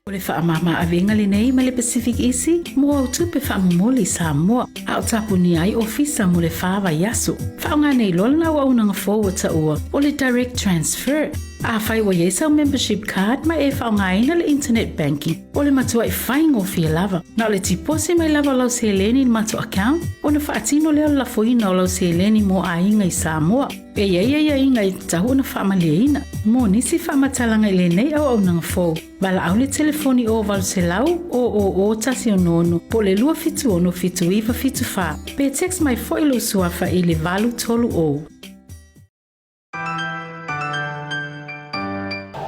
O le whaamama awenga le nei ma le Pacific Isi, mo au tupe whaamumoli Samoa, a o tapuni ai ofisa mo le whaava yasu. Whaonga nei lola na waunanga forward ta ua, o le direct transfer. A whai wa yesa o membership card ma e whaonga ina le internet banking, o le matua e whaingo fia lava. Na o le tipose mai lava lau se leni ni matua account, o na whaatino leo la foina o lau se leni mo a inga i Samoa. E ia inga i tahu na whaamaleina, mo nisi whaamatalanga i le nei au nanga fo. Wala au le telefoni o walu se lau o tasi o nono po le lua fitu ono fitu iwa fitu wha. Pe text mai fo ilo suafa i le valu tolu o.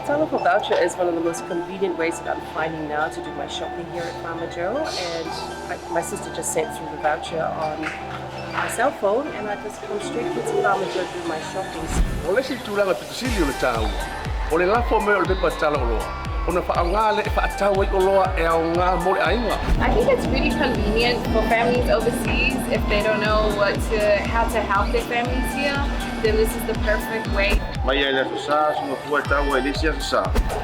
Telephone voucher is one of the most convenient ways that I'm finding now to do my shopping here at Farmer Joe, and my sister just sent through the voucher on my cell phone, and I just come straight to Farmer Joe to do my shopping. Ole si tulanga pitusili ole tau. Ole lafo me ole pepa tala oloa. Ona whaanga le whaatau i oloa e au ngā mole ainga. I think it's really convenient for families overseas if they don't know how to help their families here. Then this is the perfect way. Mai ai la sa so fua tau e lisia sa.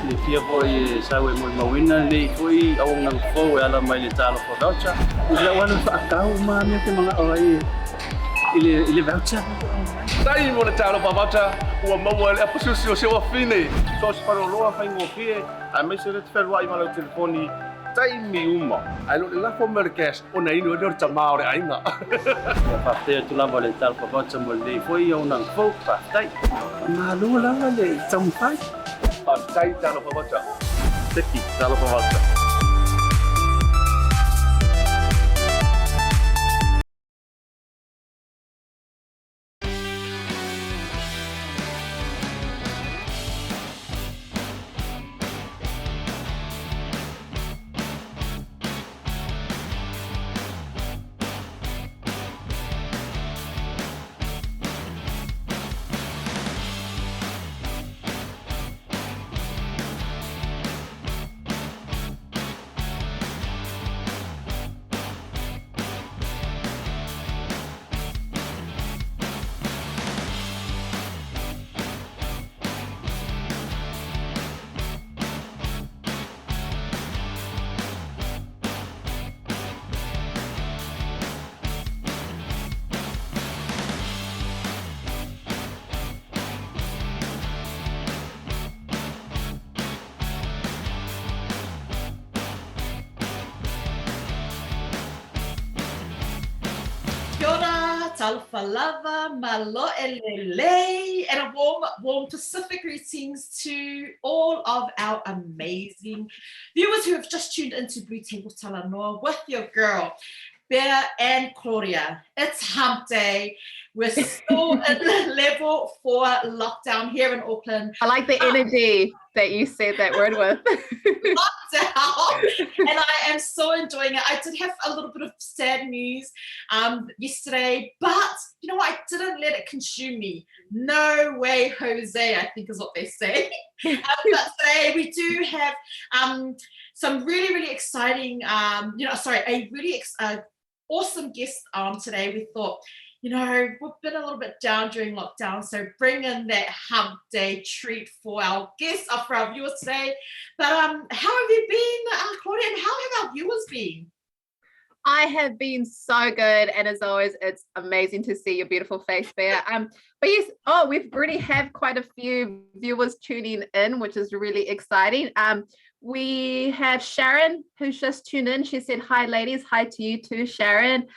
Le fia foi sa we mo mawina le foi au nang fo ala mai le talo for voucher. Ila wana whaatau ma me te mga oi. Ile voucher. Tai mo le talo pa voucher ua mau le apususi o se wa fine. So se paro loa fai ngo fie. A me se le tferwa i malo telefoni. Tai mi uma. Ai lo la fo mer cash ona ino o ta maore ainga. Ya pa te tu la vole talo for voucher mo le foi au nang fo pa tai. Ma lu la le tsam pai. Pa tai talo pa voucher. Teki talo pa voucher. Kia ora, talofa lava, malo elele, and a warm Pacific greetings to all of our amazing viewers who have just tuned into BluTable Talanoa with your girl, Pea and Claudia. It's hump day. We're still in level 4 lockdown here in Auckland. I like the energy that you said that word with. Lockdown, and I am so enjoying it. I did have a little bit of sad news yesterday, but you know what? I didn't let it consume me. No way, Jose, I think is what they say. But today we do have some really exciting, a really awesome guest today. We thought, you know, we've been a little bit down during lockdown, so bring in that hump day treat for our guests, for our viewers today. But how have you been, Claudia, and how have our viewers been? I have been so good, and as always, it's amazing to see your beautiful face, Bea. But yes, we've already have quite a few viewers tuning in, which is really exciting. We have Sharon, who's just tuned in. She said, hi, ladies. Hi to you too, Sharon.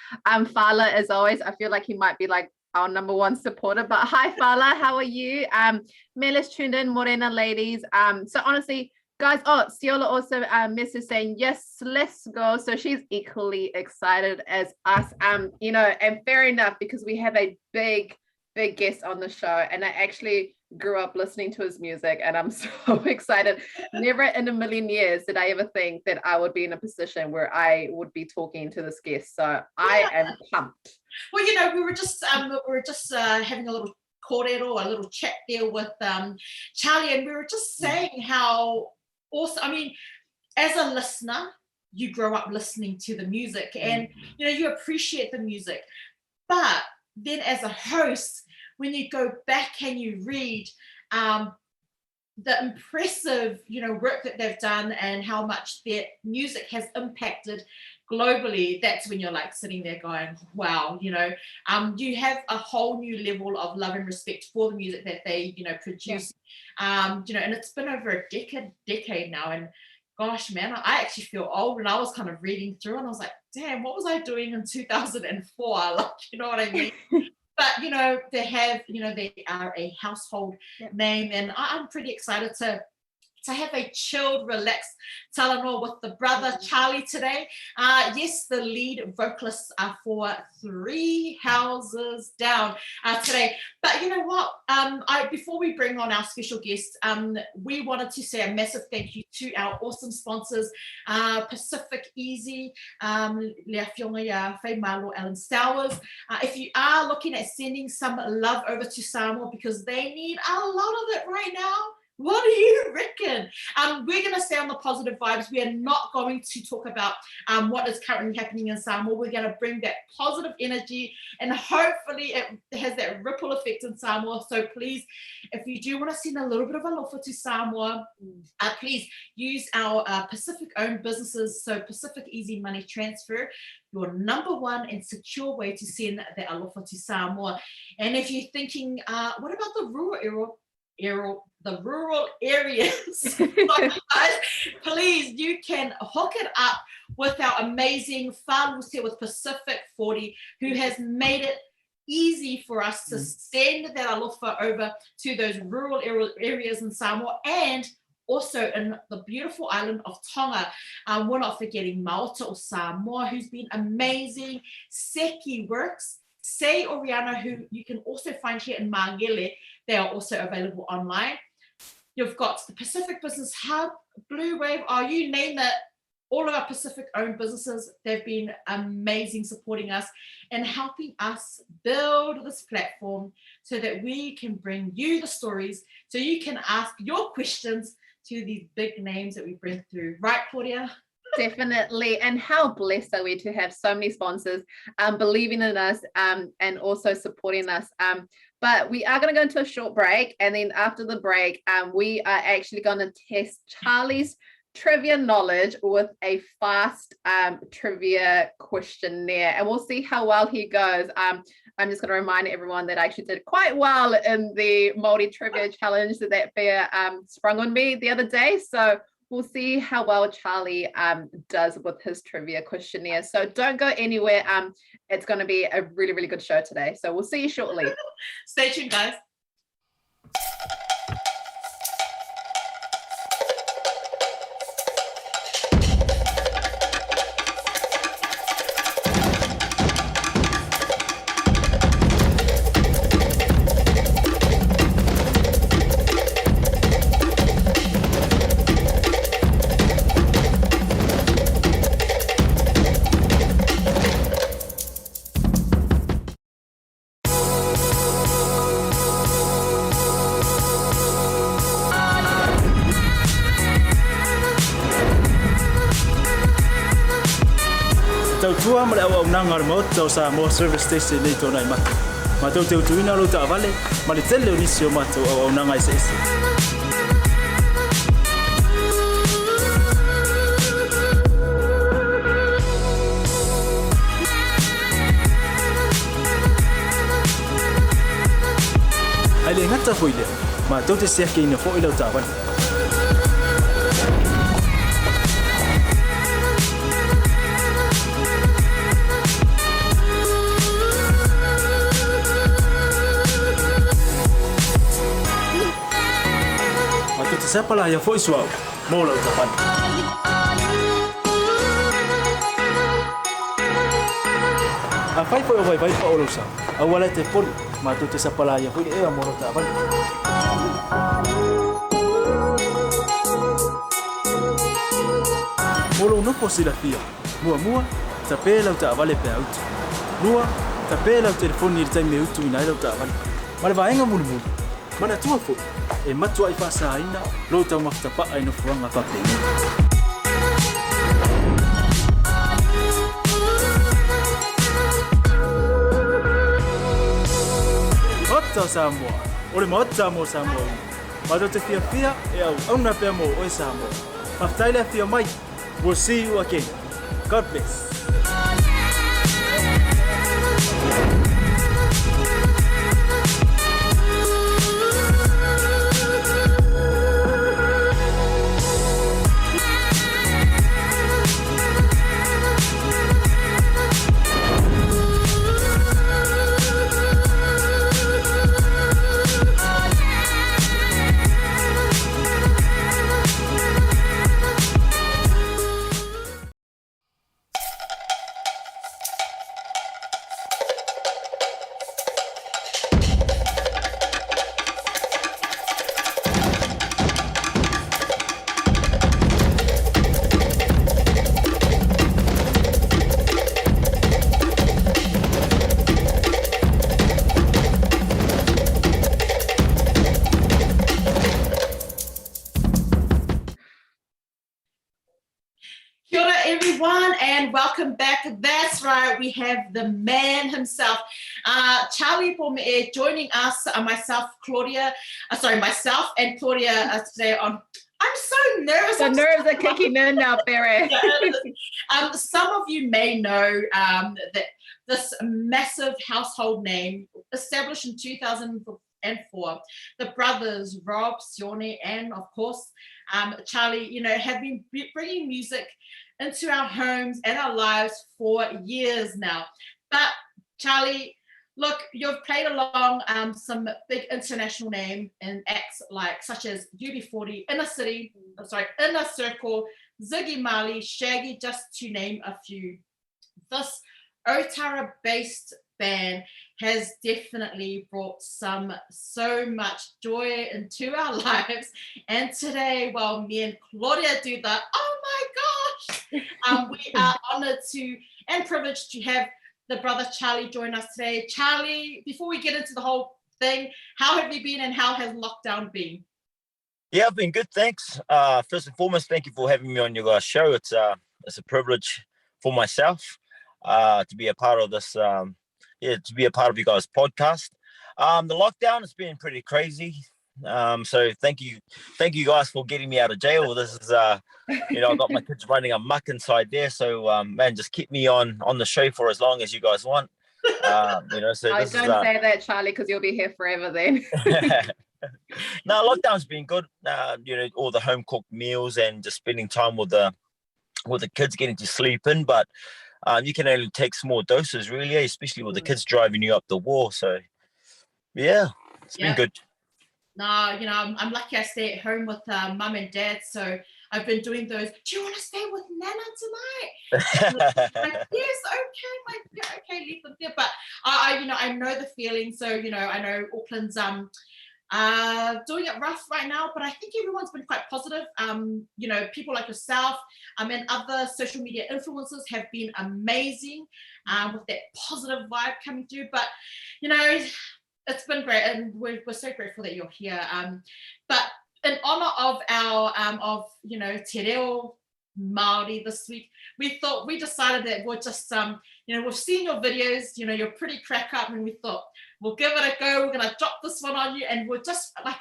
Fala, as always, I feel like he might be like our number one supporter, but hi, Fala. How are you? Mela's tuned in, Morena ladies. So honestly, guys, Ciola also messaged saying, yes, let's go. So she's equally excited as us, and fair enough, because we have a big guest on the show, and I actually grew up listening to his music, and I'm so excited. Never in a million years did I ever think that I would be in a position where I would be talking to this guest. So I am pumped. Well, you know, we were just having a little kōrero, a little chat there with Charlie, and we were just saying how awesome. I mean, as a listener, you grow up listening to the music, and you appreciate the music. But then as a host, when you go back and you read the impressive, work that they've done and how much their music has impacted globally, that's when you're like sitting there going, wow, you have a whole new level of love and respect for the music that they, produce. And it's been over a decade now. And gosh, man, I actually feel old when I was kind of reading through and I was like, damn, what was I doing in 2004? Like, you know what I mean? But, they are a household name, and I'm pretty excited to have a chilled, relaxed talanoa with the brother Charlie today. Yes, the lead vocalists are for 3 houses down today. But you know what? Before we bring on our special guest, we wanted to say a massive thank you to our awesome sponsors, Pacific Easy, Lea Fionga Whai Malo, Alan Stowers. If you are looking at sending some love over to Samoa because they need a lot of it right now, what do you reckon? We're going to stay on the positive vibes. We are not going to talk about what is currently happening in Samoa. We're going to bring that positive energy, and hopefully it has that ripple effect in Samoa. So please, if you do want to send a little bit of alofa to Samoa, please use our Pacific-owned businesses. So Pacific Easy Money Transfer, your number one and secure way to send that alofa to Samoa. And if you're thinking, what about the rural areas, please, you can hook it up with our amazing whānau with Pacific 40, who has made it easy for us to send that alofa over to those rural areas in Samoa, and also in the beautiful island of Tonga. We're not forgetting Maota o Samoa, who's been amazing. Seki Works, Sei Oriana, who you can also find here in Mangele. They are also available online. You've got the Pacific Business Hub, Blue Wave, you name it. All of our Pacific-owned businesses, they've been amazing supporting us and helping us build this platform so that we can bring you the stories, so you can ask your questions to these big names that we bring through. Right, Claudia? Definitely. And how blessed are we to have so many sponsors believing in us and also supporting us. But we are going to go into a short break. And then after the break, we are actually going to test Charlie's trivia knowledge with a fast trivia questionnaire. And we'll see how well he goes. I'm just going to remind everyone that I actually did quite well in the Māori trivia challenge that Pea sprung on me the other day. So we'll see how well Charlie does with his trivia questionnaire. So don't go anywhere. It's going to be a really, really good show today. So we'll see you shortly. Stay tuned, guys. Tua male au nanga mo tau sa mo service station nei tona mai. Ma tau teu tuina lo ta vale, ma le tele unisio ma tau au nanga ise. Ale ngata foile, ma tau te seke ina fo ilo ta vale. Siapa lah yang voice wow, mau lah ucapan. Apa itu yang baik pak urusan? Awalnya telepon, matu tu siapa lah yang voice mau lah ucapan. Mulu no posilah dia, mua tapi lah ucapan lepas itu. Mua tapi lah telefon ni time itu ini lah ucapan. Malah bayang mulu. Mana tua fu? Matua I fasa ina lo tau maftapa ai no fuanga pape. Ota Samoa. Ore mota mo Samoa. Mado te fia e au auna pea mo o Samoa. Maftaile fia mai. We'll see you again. God bless. Kia ora everyone and welcome back. That's right, we have the man himself, Charlie Pome'e, joining us, myself and Claudia today on. I'm so nervous. The nerves are kicking in now, Pea. Some of you may know that this massive household name, established in 2004, the brothers Rob, Sione, and of course Charlie, have been bringing music into our homes and our lives for years now. But Charlie, look, you've played along some big international name and acts such as UB40, Inner Circle, Ziggy Marley, Shaggy, just to name a few. This Otara-based band has definitely brought so much joy into our lives. And today, while me and Claudia do that, oh my gosh, we are honored and privileged to have the brother Charlie join us today. Charlie, before we get into the whole thing, how have you been and how has lockdown been? Yeah, I've been good, thanks. First and foremost, thank you for having me on your guys' show. It's a privilege for myself to be a part of this, to be a part of you guys' podcast. The lockdown has been pretty crazy. So thank you guys for getting me out of jail. This is, I got my kids running amok inside there. So, man, just keep me on the show for as long as you guys want. So don't say that, Charlie, because you'll be here forever then. No, lockdown's been good. All the home cooked meals and just spending time with the kids, getting to sleep in. But you can only take small doses, really, especially with the kids driving you up the wall. So, yeah, it's been good. No, I'm lucky I stay at home with mum and dad, so I've been doing those. Do you want to stay with Nana tonight? Yes, okay, leave them there. But I know the feeling. So I know Auckland's doing it rough right now, but I think everyone's been quite positive. People like yourself and other social media influencers have been amazing with that positive vibe coming through. But it's been great, and we're so grateful that you're here. But in honor of our Te Reo Māori this week, we decided that we'll just we've seen your videos, you're pretty crack up, and we thought we'll give it a go. We're gonna drop this one on you, and we're just a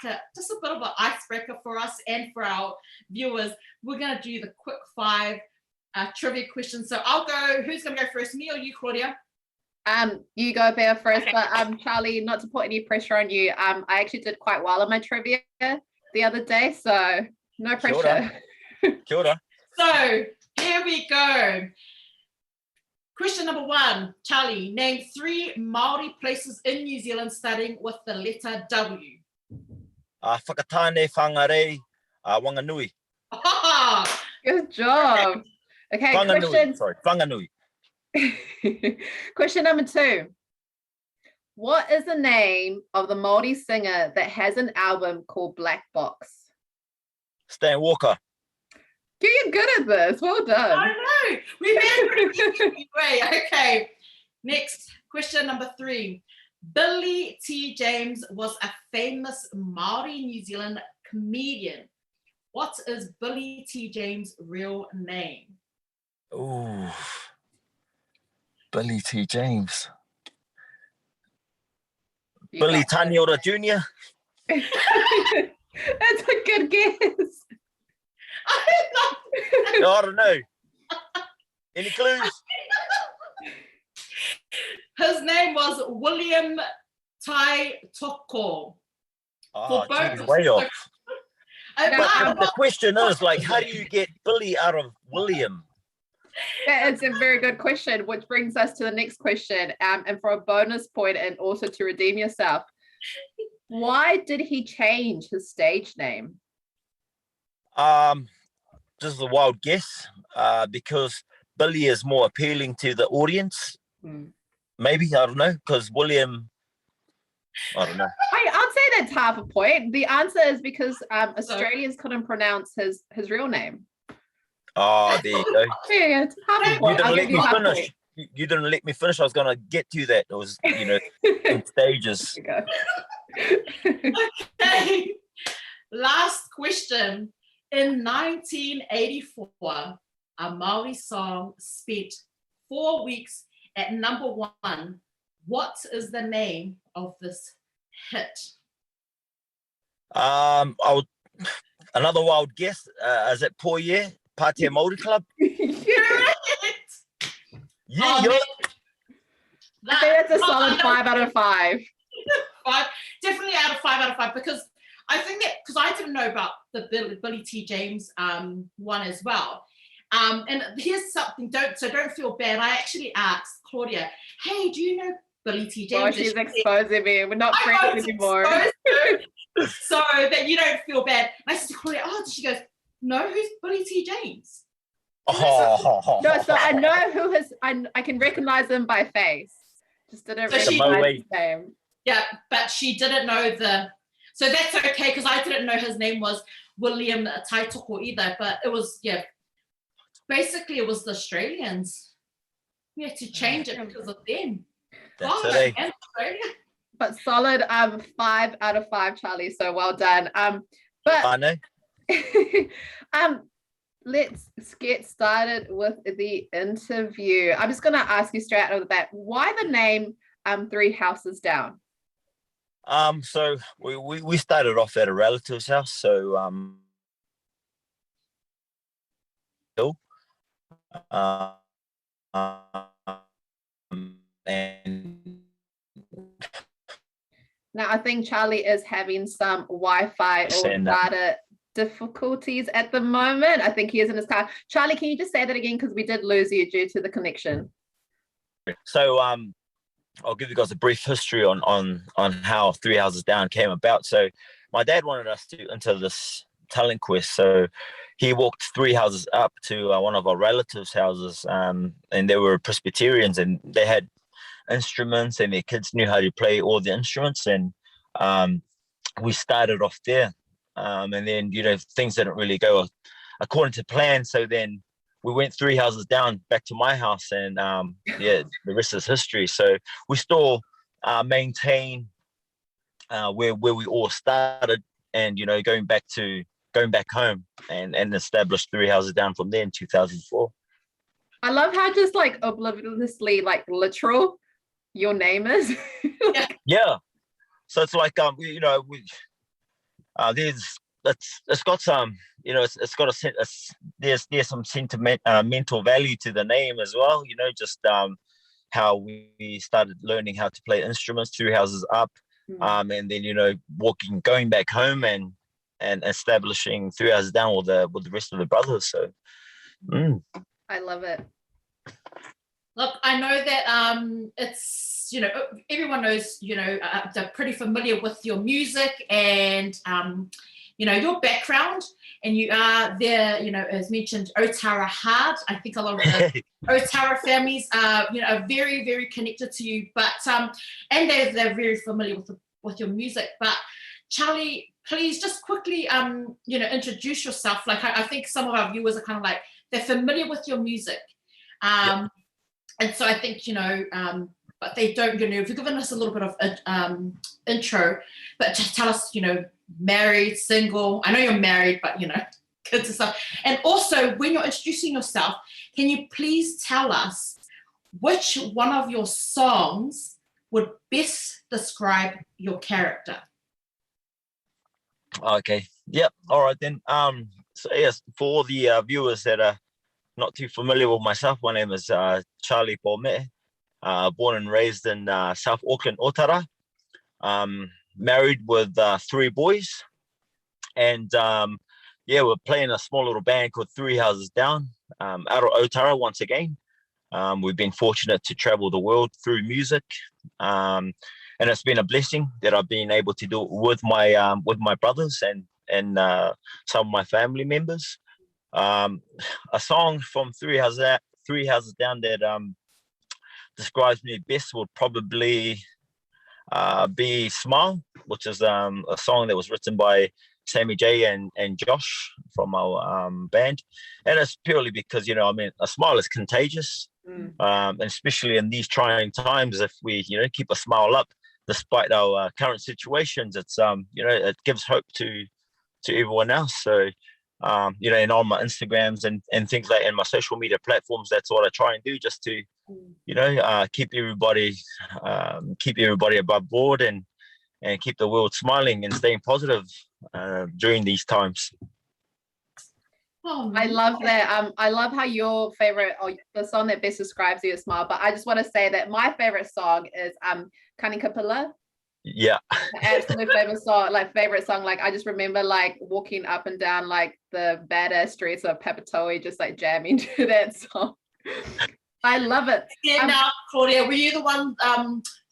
bit of an icebreaker for us and for our viewers. We're gonna do the quick 5 trivia questions. So I'll go. Who's gonna go first, me or you, Claudia? You go, Pea, first. But Charlie, not to put any pressure on you, I actually did quite well on my trivia the other day, so no pressure. Kia ora. So here we go. Question number 1, Charlie, name 3 Māori places in New Zealand starting with the letter W. Whakatane, Whangarei, Wanganui. Good job. Okay, Whanganui. Question number 2. What is the name of the Māori singer that has an album called Black Box? Stan Walker. You're good at this. Well done. I know. We made it pretty great. Okay. Next, question number 3. Billy T. James was a famous Māori New Zealand comedian. What is Billy T. James' real name? Ooh. Billy T. James. Billy Taniora Jr. That's a good guess. I don't know. Any clues? His name was William Tai Toko. Oh, both geez, way off. But But the question is, like, how do you get Billy out of William? That is a very good question, which brings us to the next question. And for a bonus point and also to redeem yourself, why did he change his stage name? This is a wild guess. Because Billy is more appealing to the audience. Maybe, I don't know, because William, I don't know. I'd say that's half a point. The answer is because Australians couldn't pronounce his real name. Oh, there you go. Yeah, it's half a point. I'll give you half a point. You didn't let me finish. I was going to get to that. It was, in stages. There you go. Okay. Last question. In 1984, a Maori song spent 4 weeks at number 1. What is the name of this hit? Another wild guess. Is it Pome'e, Pea Māori Club? Yeah, I think that's a solid 5 out of 5. Definitely out of 5 out of 5, because I think that, because I didn't know about the Billy T. James one as well. And here's something, don't feel bad. I actually asked Claudia, hey, do you know Billy T. James? Oh, she's exposing me. We're not friends anymore. So that you don't feel bad. And I said to Claudia, she goes, no, who's Billy T. James? No, so I know who I can recognize him by face. Just didn't recognize his name. Yeah, but she didn't know so that's okay, because I didn't know his name was William Tai Toko either, but it was, basically it was the Australians. We had to change it because of them. That's it. But solid 5 out of 5, Charlie, so well done. But I know. Let's get started with the interview. I'm just going to ask you straight out of the bat, why the name 3 Houses Down? So we started off at a relative's house. So and now I think Charlie is having some Wi-Fi or data difficulties at the moment. I think he is in his car. Charlie, can you just say that again, because we did lose you due to the connection? So I'll give you guys a brief history on how 3 Houses Down came about. So my dad wanted us to into this talent quest. So he walked 3 houses up to one of our relatives' houses, and they were Presbyterians, and they had instruments, and their kids knew how to play all the instruments. And we started off there. And then, things didn't really go according to plan. So then we went 3 houses down back to my house, and the rest is history. So we still maintain where we all started, and going back home and established 3 houses down from there in 2004. I love how just like obliviously literal your name is. Yeah. So it's like it's got some, it's got there's some mental value to the name as well. Just how we started learning how to play instruments 3 houses up, and then going back home and establishing 3 houses down with the rest of the brothers. So I love it. Look, I know that it's, everyone knows, they're pretty familiar with your music and, your background, and you are there, as mentioned, Otara Hard. I think a lot of the Otara families are, are very, very connected to you, but, and they're very familiar with your music. But Charlie, please just quickly, introduce yourself. Like, I think some of our viewers are kind of like, they're familiar with your music. And so I think, but they don't, you've given us a little bit of intro, but just tell us, married, single. I know you're married, but, kids and stuff. And also, when you're introducing yourself, can you please tell us which one of your songs would best describe your character? Okay. Yep. All right then. So yes, for the viewers that are not too familiar with myself, my name is Charlie Pome'e. Born and raised in South Auckland, Otara. Married with 3 boys, and yeah, we're playing a small little band called Three Houses Down, out of Otara once again. We've been fortunate to travel the world through music, and it's been a blessing that I've been able to do it with my brothers and some of my family members. A song from Three Houses Down that describes me best would probably be Smile, which is a song that was written by Sammy J and Josh from our band. And it's purely because, a smile is contagious. And especially in these trying times, if we, keep a smile up despite our current situations, it's, it gives hope to everyone else. So, and on my Instagrams and things like, and my social media platforms, that's what I try and do, just to, keep everybody above board and keep the world smiling and staying positive during these times. Oh, I love that. I love how your favorite, or the song that best describes you is Smile. But I just want to say that my favorite song is Kanikapila. Yeah. Absolute favorite song. Like I just remember like walking up and down like the badass streets of Papatoe, just like jamming to that song. I love it. Yeah, now, Claudia, were you the one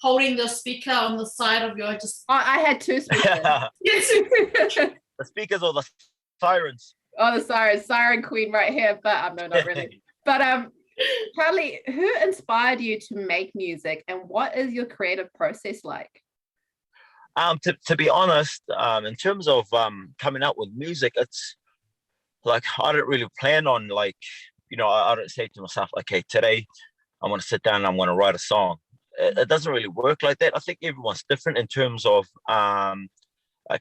holding the speaker on the side of your just? I had 2 speakers. Yes. The speakers or the sirens? Oh, the siren queen right here. But no, not really. But Charlie, who inspired you to make music, and what is your creative process like? To be honest, in terms of coming up with music, it's like I don't really plan on like, I don't say to myself, okay, today I'm going to sit down and I'm going to write a song. It doesn't really work like that. I think everyone's different in terms of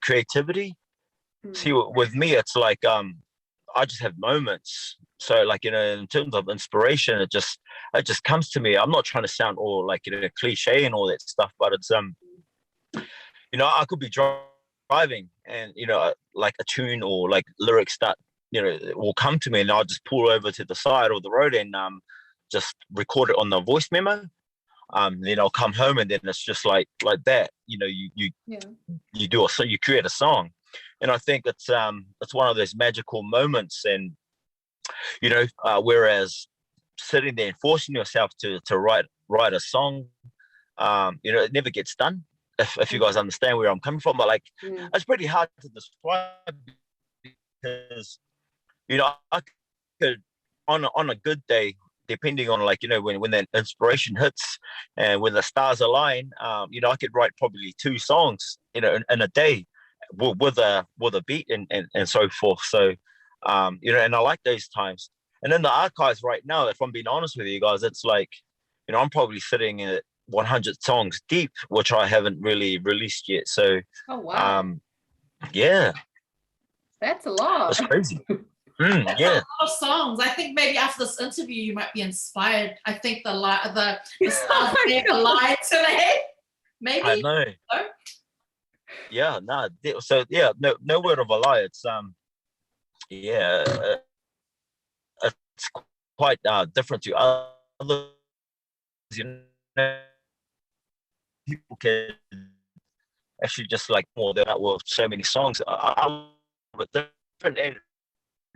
creativity. See, with me, it's like I just have moments. So like, in terms of inspiration, it just comes to me. I'm not trying to sound all like, cliche and all that stuff, but it's I could be driving and like a tune or like lyrics that will come to me, and I'll just pull over to the side of the road and just record it on the voice memo. Then I'll come home, and then it's just like that. You do you create a song, and I think it's one of those magical moments. And whereas sitting there and forcing yourself to write a song, it never gets done. If you guys understand where I'm coming from, but like it's pretty hard to describe because I could on a good day, depending on like when that inspiration hits and when the stars align, I could write probably 2 songs in a day with a beat and so forth. So and I like those times. And in the archives right now, if I'm being honest with you guys, it's like I'm probably sitting at 100 songs deep, which I haven't really released yet. So oh wow, yeah, that's a lot. That's crazy. Yeah, a lot of songs. I think maybe after this interview you might be inspired. I think the stars aligned today. Maybe I know. No? Yeah, no. So yeah, no word of a lie. It's it's quite different to others. People can actually just like more than that with so many songs. I but different, and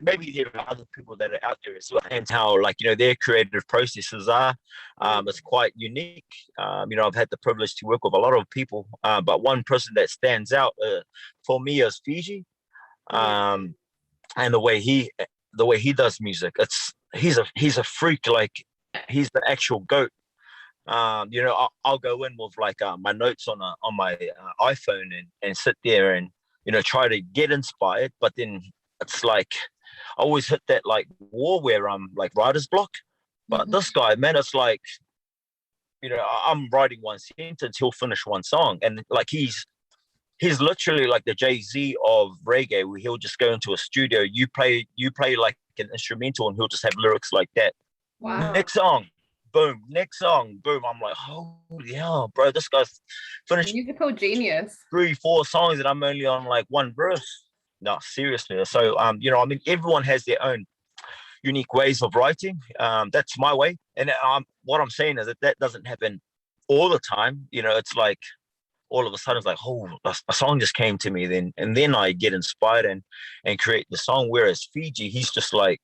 maybe there are other people that are out there as well, and how like their creative processes are. It's quite unique. I've had the privilege to work with a lot of people, but one person that stands out for me is Fiji, and the way he does music. He's a freak. Like he's the actual goat. I'll go in with like my notes on my iPhone and sit there and try to get inspired, but then it's like I always hit that like wall where I'm like writer's block. But this guy, man, it's like I'm writing one sentence, he'll finish one song, and like he's literally like the Jay-Z of reggae, where he'll just go into a studio, you play like an instrumental, and he'll just have lyrics like that. Wow. Next song. boom, next song, boom. I'm like, holy hell, bro, this guy's finished Musical genius. 3-4 songs and I'm only on like one verse. No, seriously. So, everyone has their own unique ways of writing. That's my way. And what I'm saying is that doesn't happen all the time. It's like all of a sudden it's like, a song just came to me and then I get inspired and create the song. Whereas Fiji, he's just like,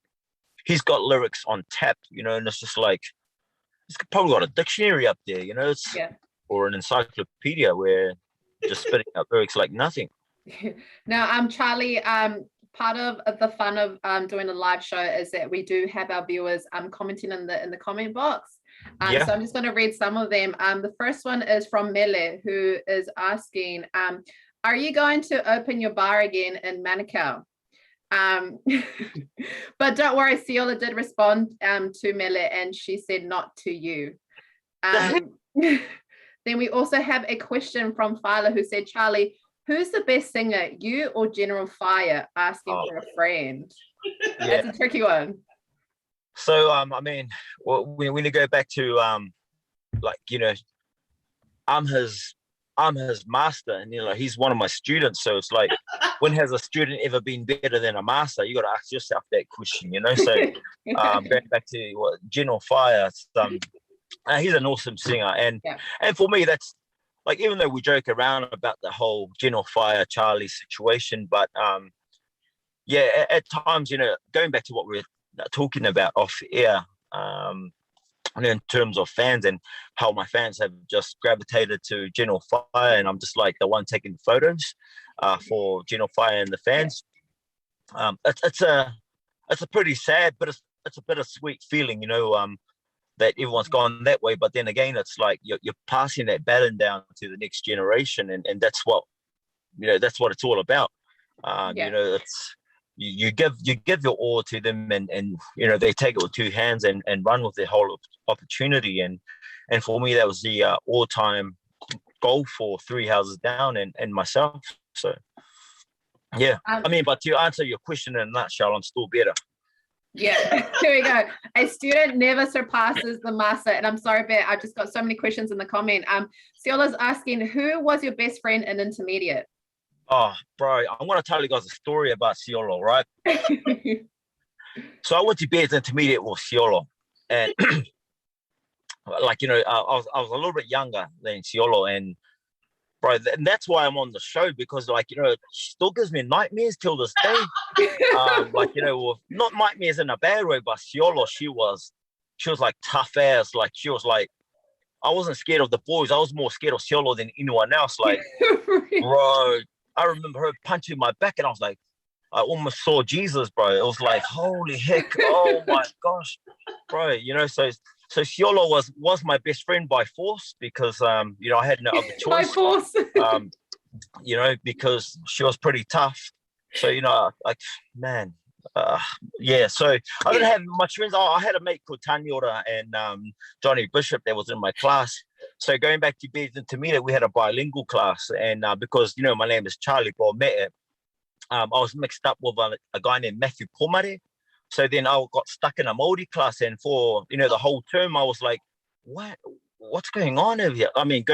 he's got lyrics on tap, and it's just like, he's probably got a dictionary up there, or an encyclopedia where just spitting out lyrics like nothing. Now, Charlie, part of the fun of doing a live show is that we do have our viewers commenting in the comment box. So I'm just going to read some of them. The first one is from Mele, who is asking, are you going to open your bar again in Manukau? But don't worry, Siola did respond to Mele and she said not to you. Then we also have a question from Phyla who said, Charlie, who's the best singer, you or General Fire? Asking for a friend. Yeah. That's a tricky one. So, when you go back to, I'm his master, and he's one of my students. So it's like, when has a student ever been better than a master? You got to ask yourself that question, So, going back to General Fire, he's an awesome singer, and for me, that's like, even though we joke around about the whole General Fire Charlie situation, but at times, going back to what we're talking about off air, in terms of fans and how my fans have just gravitated to General Fire, and I'm just like the one taking photos for General Fire and the fans. It's a pretty sad, but it's a bittersweet feeling, that everyone's gone that way. But then again, it's like you're passing that baton down to the next generation, and that's what it's all about. It's you give your all to them, and they take it with two hands and run with their whole opportunity. And for me, that was the all-time goal for Three Houses Down and myself. So but to answer your question in a nutshell, I'm still better. Yeah, here we go. A student never surpasses the master. And I'm sorry, Bear, I've just got so many questions in the comment. Siola's asking, who was your best friend in intermediate? Oh, bro, I'm going to tell you guys a story about Siola, right? So I went to bed intermediate with Siola. And, I was a little bit younger than Siola. And, bro, and that's why I'm on the show, because, it still gives me nightmares till this day. Not nightmares in a bad way, but Siola, she was like tough ass. Like, she was like, I wasn't scared of the boys. I was more scared of Siola than anyone else. Like, bro, I remember her punching my back, and I was like, I almost saw Jesus, bro. It was like, holy heck, oh my gosh, bro. So Siola was my best friend by force, because I had no other choice. By force. Because she was pretty tough. So so I didn't have much friends. I had a mate called Taniora and Johnny Bishop that was in my class. So going back to Beds Intermediate, we had a bilingual class, and because my name is Charlie Pome'e, I was mixed up with a guy named Matthew Pome'e. So then I got stuck in a Māori class, and for the whole term I was like, what's going on over here? I mean,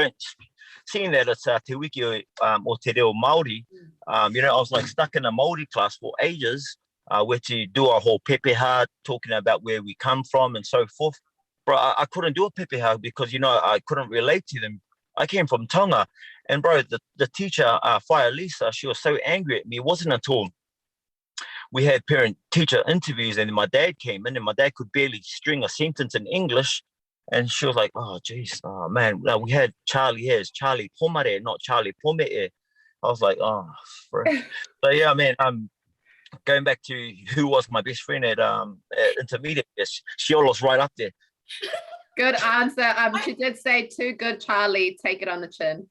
seeing that it's Te Wiki or Te Reo Māori, I was like stuck in a Māori class for ages, where to do our whole pepeha, talking about where we come from and so forth. Bro, I couldn't do a pepeha because, I couldn't relate to them. I came from Tonga. And, bro, the teacher, Fire Lisa, she was so angry at me. It wasn't until we had parent-teacher interviews and my dad came in, and my dad could barely string a sentence in English. And she was like, oh, geez, oh, man, we had Charlie here. It's Charlie Pome'e, not Charlie Pome'e. I was like, oh, frick. So, yeah, man, going back to who was my best friend at intermediate, Shiola's right up there. Good answer. She did say, too good, Charlie. Take it on the chin.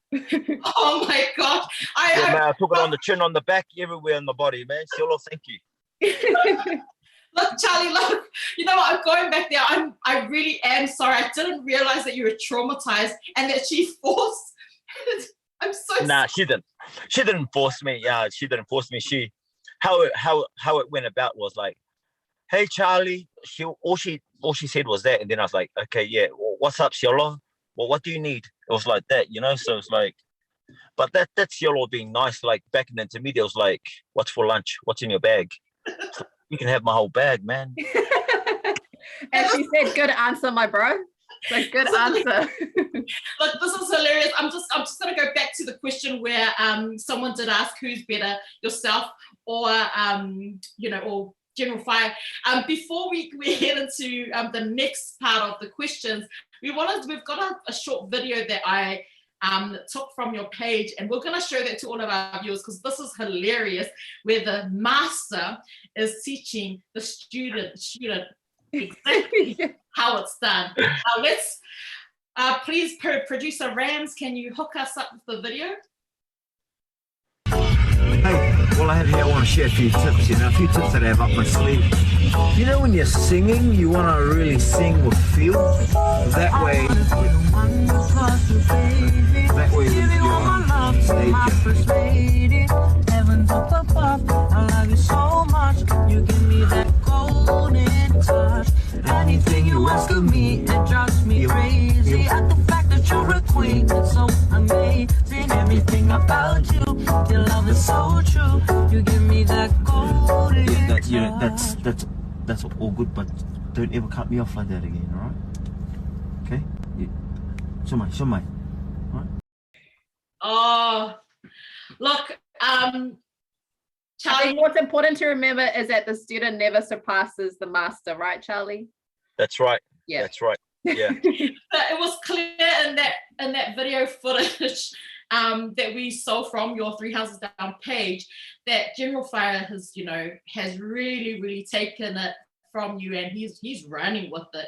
Oh my gosh. Man, I took it on the chin, on the back, everywhere in the body, man. Shiola, thank you. Look, Charlie, look, you know what? I'm going back there. I really am sorry. I didn't realize that you were traumatized and that she forced. I'm so sorry. Nah, she didn't. She didn't force me. Yeah, she didn't force me. How it went about was like, hey Charlie. All she said was that, and then I was like, okay, yeah, well, what's up, Ciolo? Well, what do you need? It was like that, so it's like, but that's Ciolo being nice. Like back in the intermediate, it was like, what's for lunch? What's in your bag? You can have my whole bag, man. And she said, good answer, my bro. So good answer. Look, this is hilarious. I'm just gonna go back to the question where someone did ask who's better, yourself or or General Fire. Before we head into the next part of the questions, we've got a short video that I took from your page, and we're gonna show that to all of our viewers because this is hilarious, where the master is teaching the student exactly how it's done. Let's please, producer Rams, can you hook us up with the video? Hey, well, I want to share a few tips, a few tips that I have up my sleeve. When you're singing, you want to really sing with feel. That way you're on stage. Heavens up above, I love you so much. You give me that golden touch. Anything you ask of me, it drives me crazy. At the fact that you're a queen, it's so amazing. Everything about you, your love is so true. You give me that golden touch. That's all good, but don't ever cut me off like that again, alright? Okay? Show my. Alright? Oh, look, I Charlie. think what's important to remember is that the student never surpasses the master, right, Charlie? That's right. Yeah. That's right. Yeah. It was clear in that video footage that we saw from your Three Houses Down page that General Fire has really, really taken it from you, and he's running with it.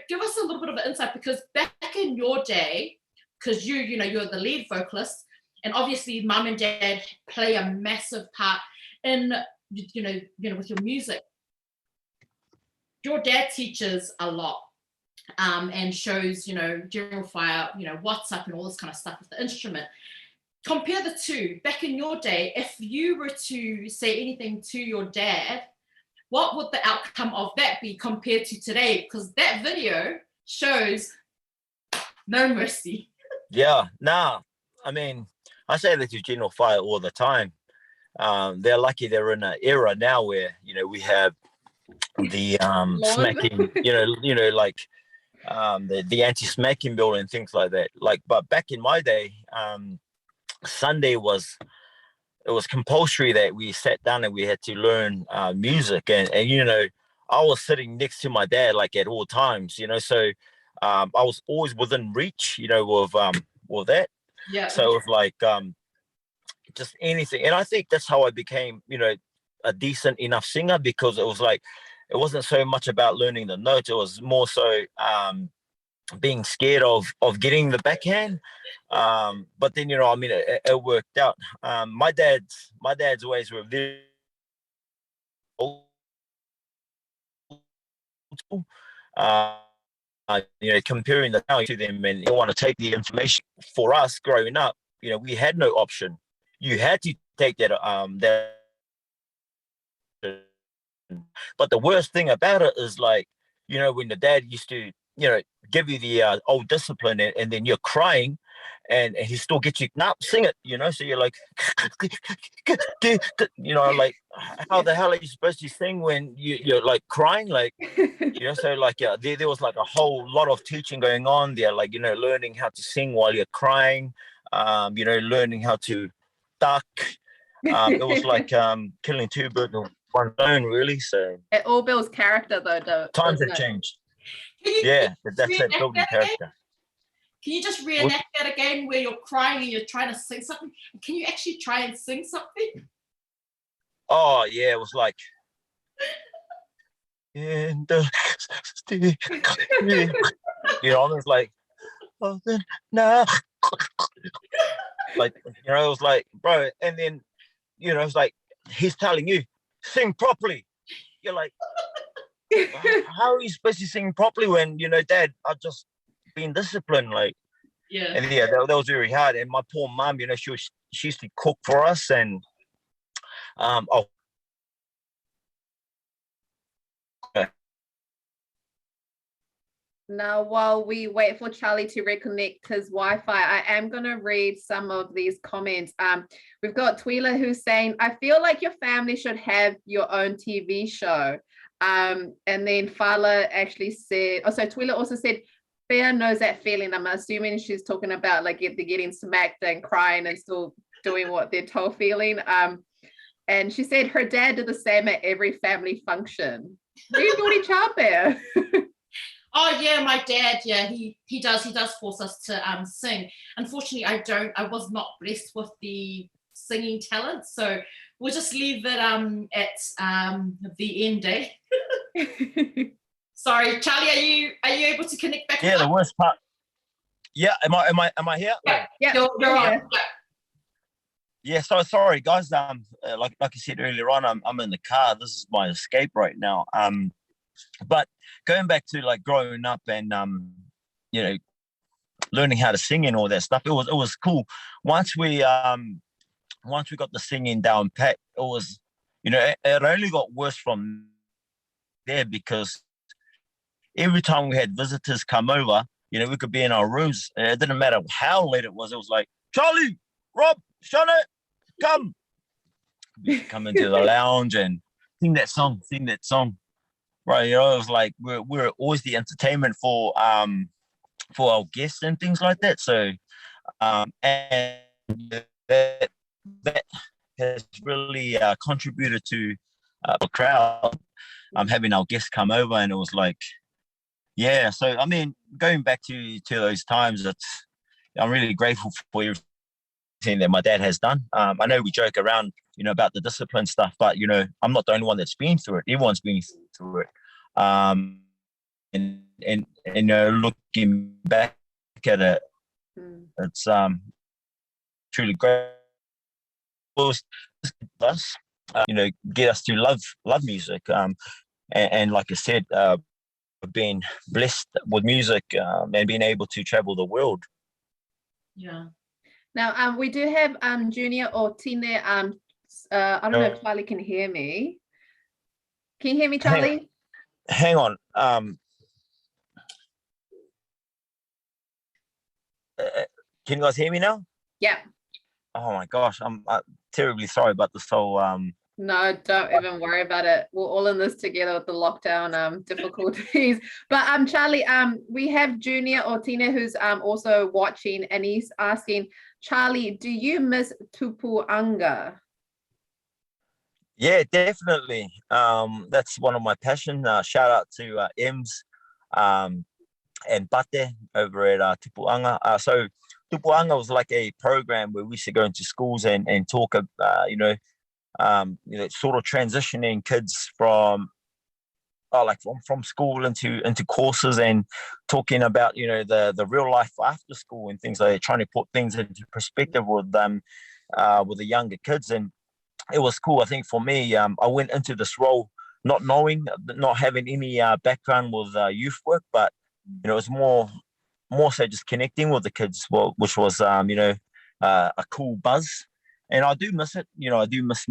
Give us a little bit of an insight, because back in your day, because you're the lead vocalist, and obviously mum and dad play a massive part in with your music. Your dad teaches a lot and shows General Fire what's up and all this kind of stuff with the instrument. Compare the two. Back in your day, if you were to say anything to your dad, what would the outcome of that be compared to today? Because that video shows no mercy. Yeah, nah. I mean, I say that to General Fire all the time. They're lucky they're in an era now where we have the smacking, like the anti-smacking bill and things like that. But back in my day, Sunday it was compulsory that we sat down and we had to learn music, and I was sitting next to my dad like at all times, so I was always within reach, with that. Yeah. So it was like just anything, and I think that's how I became, a decent enough singer, because it was like it wasn't so much about learning the notes; it was more so being scared of getting the backhand. But then it worked out. My dad's ways were very old school. Comparing the now to them, and you want to take the information. For us growing up, we had no option. You had to take that. But the worst thing about it is when the dad used to, give you the old discipline, and then you're crying, and he still gets you, sing it, so you're like, like, how the hell are you supposed to sing when you're like crying, so there was like a whole lot of teaching going on there, learning how to sing while you're crying, learning how to duck. It was like killing two birds with one stone, really. So it all builds character, though. Times have changed. That's that building character. Can you just reenact that again, where you're crying and you're trying to sing something? Can you actually try and sing something? Oh yeah, it was like in the it's like, oh, then now, it was like, bro, and then it's like he's telling you sing properly. You're like, how are you supposed to sing properly when Dad, I've just been disciplined, Yeah. And that was very hard. And my poor mum, she used to cook for us, and Now, while we wait for Charlie to reconnect his Wi-Fi, I am going to read some of these comments. We've got Twila who's saying, I feel like your family should have your own TV show. And then Fala actually said, so Twila also said, Pea knows that feeling. I'm assuming she's talking about like they're getting smacked and crying and still doing what they're told feeling. And she said her dad did the same at every family function. Really naughty child there. Oh yeah, my dad. Yeah, he does force us to sing. Unfortunately, I was not blessed with the singing talent, so we'll just leave it at the end. Sorry, Charlie, are you able to connect back? Yeah, the worst part. Yeah, am I here? Yeah, you're on. Yeah, so sorry guys. Like I said earlier on, I'm in the car. This is my escape right now. But going back to like growing up and learning how to sing and all that stuff, it was cool. Once we got the singing down pat, it was, it only got worse from there, because every time we had visitors come over, we could be in our rooms. It didn't matter how late it was. It was like, Charlie, Rob, Shana, come. We come into the lounge and sing that song. Right, it was like we're always the entertainment for our guests and things like that. So, and that has really contributed to the crowd. Having our guests come over, and it was like, yeah. So I mean, going back to those times, I'm really grateful for everything that my dad has done. I know we joke around, about the discipline stuff, but I'm not the only one that's been through it. Everyone's been through it. And looking back at it, it's truly great. Us, get us to love music. And like I said, being blessed with music and being able to travel the world. Yeah. Now, we do have Junior or Tine. I don't know if Charlie can hear me. Can you hear me, Charlie? Hang on. Can you guys hear me now? Yeah. Oh my gosh, I'm terribly sorry about this whole. No, don't even worry about it. We're all in this together with the lockdown difficulties. But Charlie, we have Junior or Tina who's also watching, and he's asking, Charlie, do you miss Tupuanga? Yeah, definitely. That's one of my passions. Shout out to Ems and Bate over at Tupuanga. So Tupuanga was like a program where we used to go into schools and talk, sort of transitioning kids from school into courses, and talking about the real life after school and things like that, trying to put things into perspective with the younger kids. And it was cool. I think for me, I went into this role not having any background with youth work, but it was more so just connecting with the kids, which was a cool buzz. And I do miss it. I do miss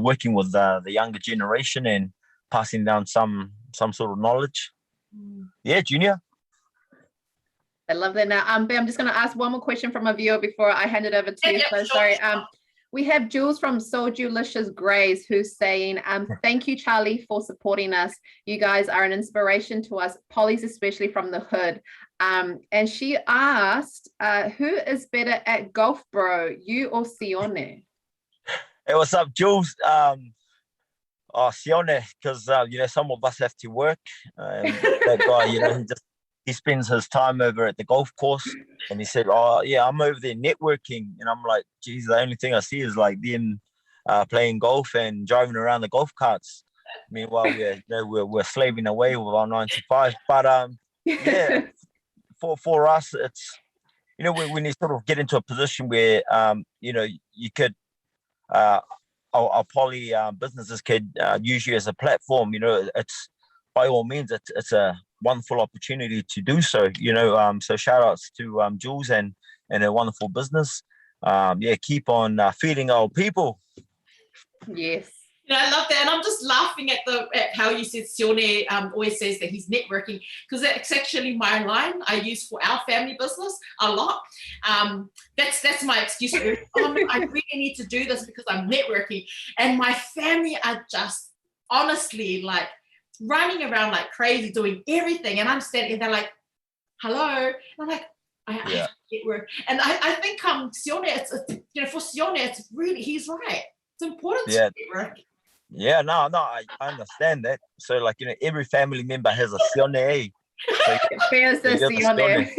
working with the younger generation and passing down some sort of knowledge. Yeah, Junior. I love that. Now, I'm just going to ask one more question from a viewer before I hand it over to you. So sorry. We have Jules from Souldelicious Grays who's saying, thank you, Charlie, for supporting us. You guys are an inspiration to us, Polly's especially from the hood. And she asked, who is better at golf, bro, you or Sione? Hey, what's up, Jules? Sione, because, some of us have to work. That guy, he spends his time over at the golf course, and he said, oh yeah, I'm over there networking. And I'm like, geez, the only thing I see is like them playing golf and driving around the golf carts. Meanwhile, we're slaving away with our 9 to 5. But yeah, for us, it's when you sort of get into a position where you could our poly businesses could use you as a platform. It's by all means it's a wonderful opportunity to do so. So shout outs to Jules and a wonderful business. Keep on feeding our people. Yes. I love that, and I'm just laughing at how you said Sione always says that he's networking, because that's actually my line I use for our family business a lot. That's my excuse for I really need to do this because I'm networking, and my family are just honestly like running around like crazy doing everything, and I'm standing and they're like, hello, and I'm like, I have to network. And I think Sione, for Sione, it's really, he's right. It's important to network. Yeah, no, I understand that. So, like, every family member has a Sione. So, Pea's the Sione.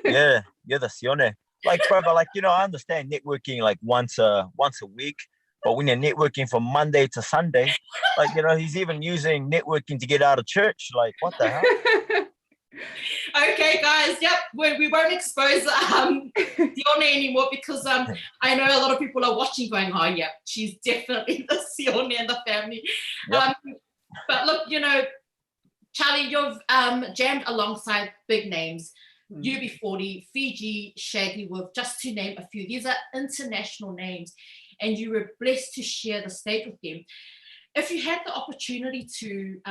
Yeah, you're the Sione. Like, brother, like, I understand networking like once a week, but when you're networking from Monday to Sunday, like, he's even using networking to get out of church. Like, what the hell? Okay, guys. Yep, we won't expose Sione anymore, because I know a lot of people are watching, going, "Oh, yeah, she's definitely the Sione in the family." Yep. But look, Charlie, you've jammed alongside big names, UB40, Fiji, Shaggy Wolf, just to name a few. These are international names, and you were blessed to share the stage with them. If you had the opportunity to,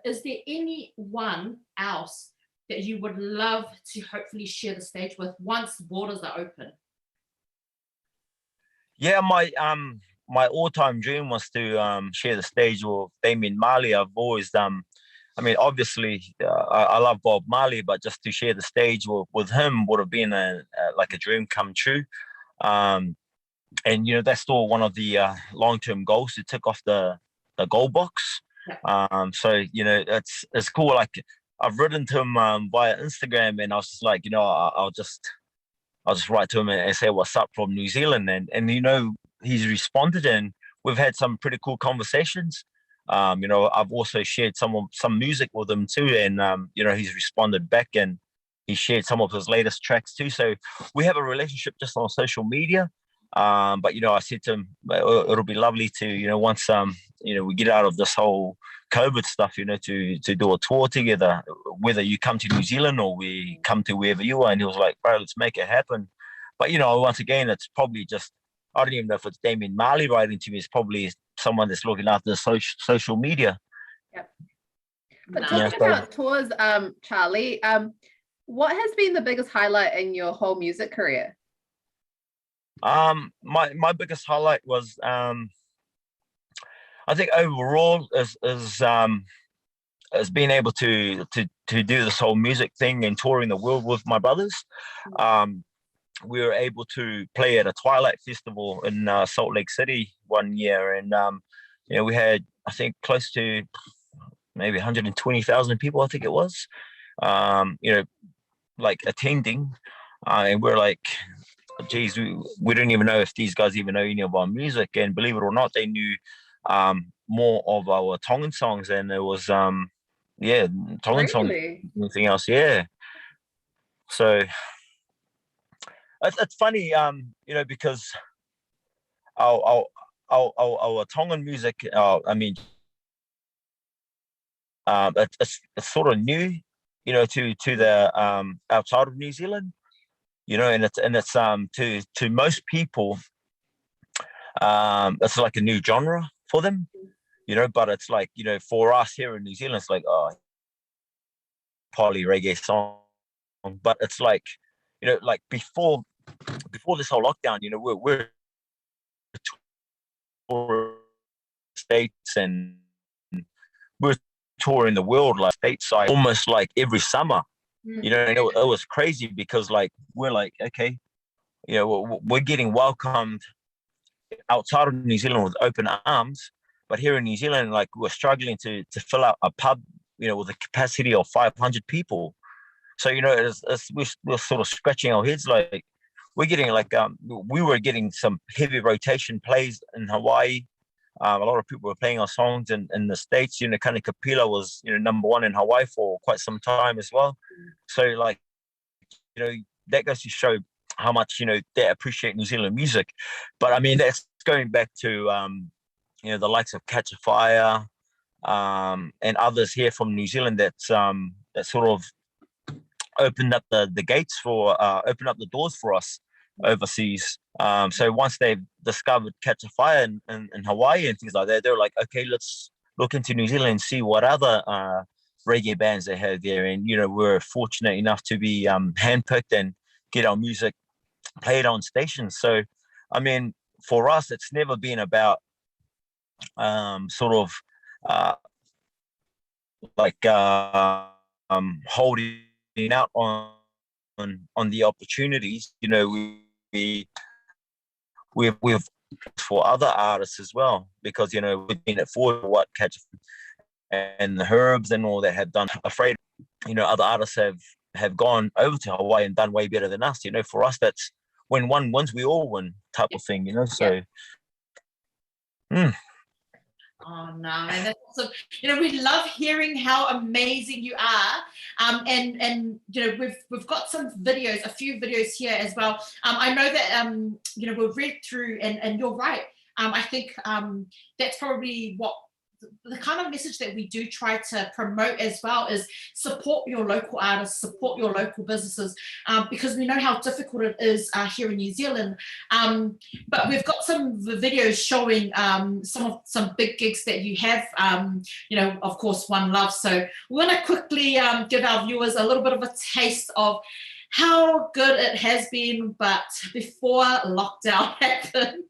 is there anyone else that you would love to hopefully share the stage with once borders are open? Yeah, my all-time dream was to share the stage with Damian Marley. I've always obviously I love Bob Marley, but just to share the stage with him would have been like a dream come true. And that's still one of the long-term goals to tick off the goal box. So it's cool. Like, I've written to him via Instagram, and I was just like, I'll just write to him and say what's up from New Zealand, and he's responded, and we've had some pretty cool conversations. I've also shared some music with him too, and he's responded back, and he shared some of his latest tracks too. So we have a relationship just on social media. But I said to him, it'll be lovely to once we get out of this whole COVID stuff, to do a tour together, whether you come to New Zealand or we come to wherever you are. And he was like, bro, let's make it happen. But once again, it's probably just, I don't even know if it's Damian Marley writing to me. It's probably someone that's looking after social media. Yep. But talking about tours, Charlie, what has been the biggest highlight in your whole music career? My biggest highlight was I think overall is being able to do this whole music thing and touring the world with my brothers. We were able to play at a Twilight Festival in Salt Lake City one year, and we had, I think, close to maybe 120,000 people, I think it was, like attending, and we're like, geez, we don't even know if these guys even know any of our music. And believe it or not, they knew more of our Tongan songs, and it was Tongan songs, anything else. Yeah. So it's funny, because our Tongan music, it's sort of new, to the outside of New Zealand. And it's to most people, it's like a new genre for them, but it's like, for us here in New Zealand, it's like, oh, poly reggae song. But it's like, like before this whole lockdown, we're touring states, and we're touring the world, like stateside, almost like every summer. And it was crazy, because like we're like, okay, we're getting welcomed outside of New Zealand with open arms, but here in New Zealand, like, we're struggling to fill out a pub, with a capacity of 500 people. So we're sort of scratching our heads, like, we're getting like we were getting some heavy rotation plays in Hawaii. A lot of people were playing our songs in the States. Kani Kapila was number one in Hawaii for quite some time as well. So like, that goes to show how much they appreciate New Zealand music. But I mean, that's going back to the likes of Catch a Fire, and others here from New Zealand that sort of opened up the gates for opened up the doors for us overseas. So once they've discovered Catch a Fire in Hawaii and things like that, they're like, okay, let's look into New Zealand and see what other reggae bands they have there. And, you know, we're fortunate enough to be handpicked and get our music played on stations. So, I mean, for us, it's never been about holding out on the opportunities. You know, we've for other artists as well, because, you know, we've been at forward what Catch and the Herbs and all that have done. Afraid, you know, other artists have gone over to Hawaii and done way better than us. You know, for us, that's when one wins, we all win type of thing, you know. So Oh no, and that's awesome. You know, we love hearing how amazing you are. And you know, we've got some videos, a few videos here as well. I know that you know, we've read through, and you're right. I think that's probably what the kind of message that we do try to promote as well is support your local artists, support your local businesses, because we know how difficult it is here in New Zealand. But we've got some videos showing some big gigs that you have, you know, of course, One Love. So we're going to quickly give our viewers a little bit of a taste of how good it has been, but before lockdown happened.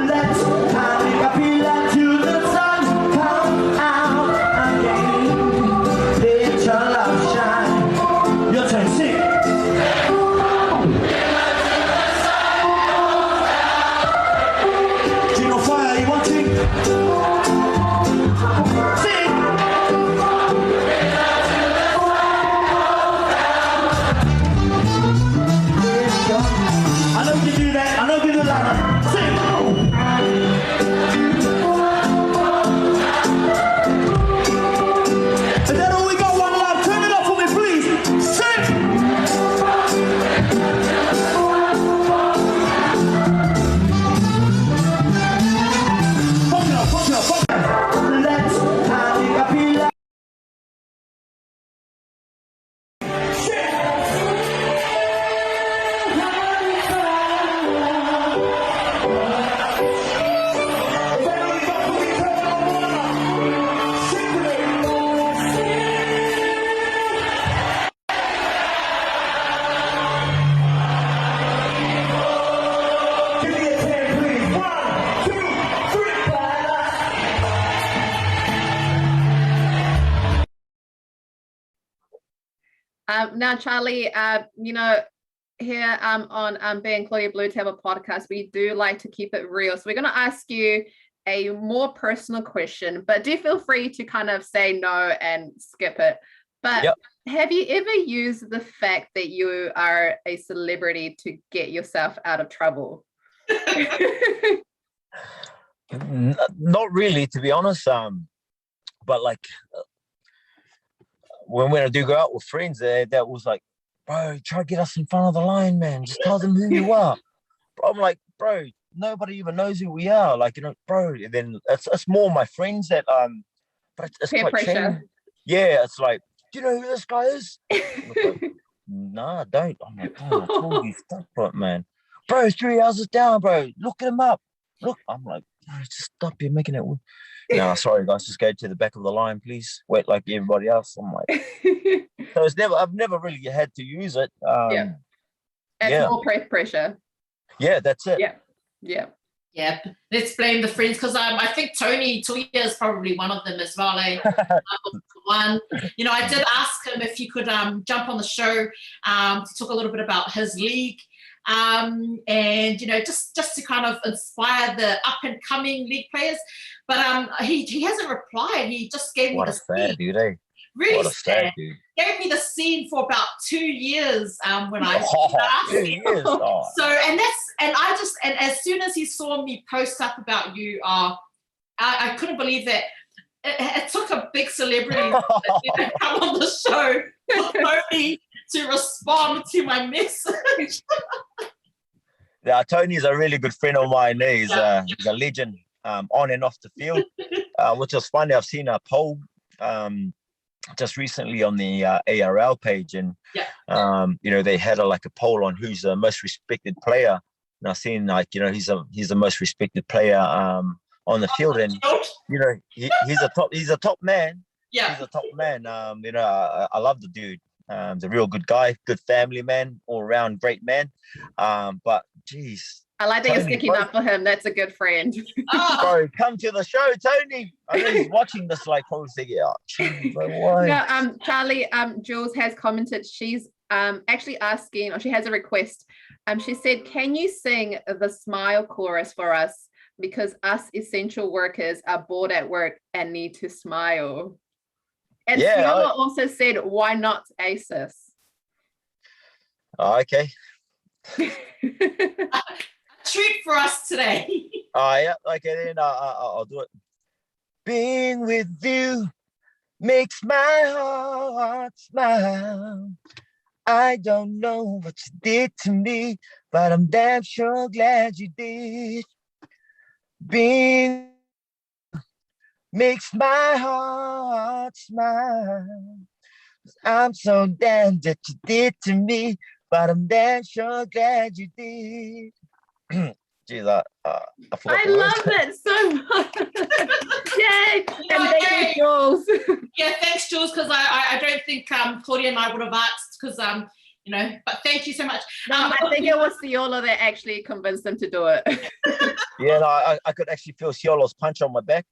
Let's appeal to the sun, come out again. Let your love shine. Your turn, sing. Jingle fire, you want to sing? I know you do that. I know you do that. Sing. And then we got One Love. Turn it up for me, please. Sing. Pump it up, pump it up, pump it up. Let's have a feel. Give me a 10, please. 1, 2, 3. Now, Charlie, you know, here on Pea and Claudia BluTable Podcast, we do like to keep it real. So we're going to ask you a more personal question, but do feel free to kind of say no and skip it. But Yep. have you ever used the fact that you are a celebrity to get yourself out of trouble? Not really, to be honest. But like when I do go out with friends, that was like, bro, try to get us in front of the line, man. Just tell them who you are. Bro, I'm like, bro, nobody even knows who we are. Like, you know, bro. And then it's more my friends that but it's Peer quite pressure. shame. Yeah, it's like, do you know who this guy is? Like, nah, I don't. I'm like, oh, I told you, stop it, man. Bro, it's 3 houses down, bro. Look him up. Look, I'm like, bro, just stop. You're making it. No, sorry, guys. Just go to the back of the line, please. Wait like everybody else. I'm like, so I've never really had to use it. Yeah. It's yeah. more pressure. Yeah, that's it. Yeah. Yeah, let's blame the friends, because I think Tony Tuia is probably one of them as well. One, you know, I did ask him if he could jump on the show to talk a little bit about his league, and you know, just to kind of inspire the up and coming league players. But he hasn't replied. He just gave me the sad dude, eh? really What a sad sad. dude. Gave me the scene for about 2 years when I asked 2 years. Oh. So and as soon as he saw me post up about you, I couldn't believe that it took a big celebrity to come on the show for Tony to respond to my message. Yeah, Tony's a really good friend of mine. He's a legend on and off the field, which is funny. I've seen a poll just recently on the ARL page, and they had like a poll on who's the most respected player, and I've seen he's the most respected player on the field, and he's a top man. Yeah, he's a top man. I love the dude. He's a real good guy, good family man, all around great man. But geez. I like that you're sticking up for him. That's a good friend. Bro, come to the show, Tony. I know he's watching this probably thinking, No, Charlie, Jules has commented. She's actually asking, or she has a request. She said, can you sing the smile chorus for us? Because us essential workers are bored at work and need to smile. And Fiona also said, why not ASIS? Okay. Treat for us today. Yeah, okay, then I'll do it. Being with you makes my heart smile. I don't know what you did to me, but I'm damn sure glad you did. Being makes my heart smile. I'm so damn that you did to me, but I'm damn sure glad you did. Geez, I love it so much. Yay! And thank you, Jules. Yeah, thanks, Jules, because I don't think Claudia and I would have asked, because but thank you so much. I think it was Fiona that actually convinced them to do it. Yeah, no, I could actually feel Ciolo's punch on my back.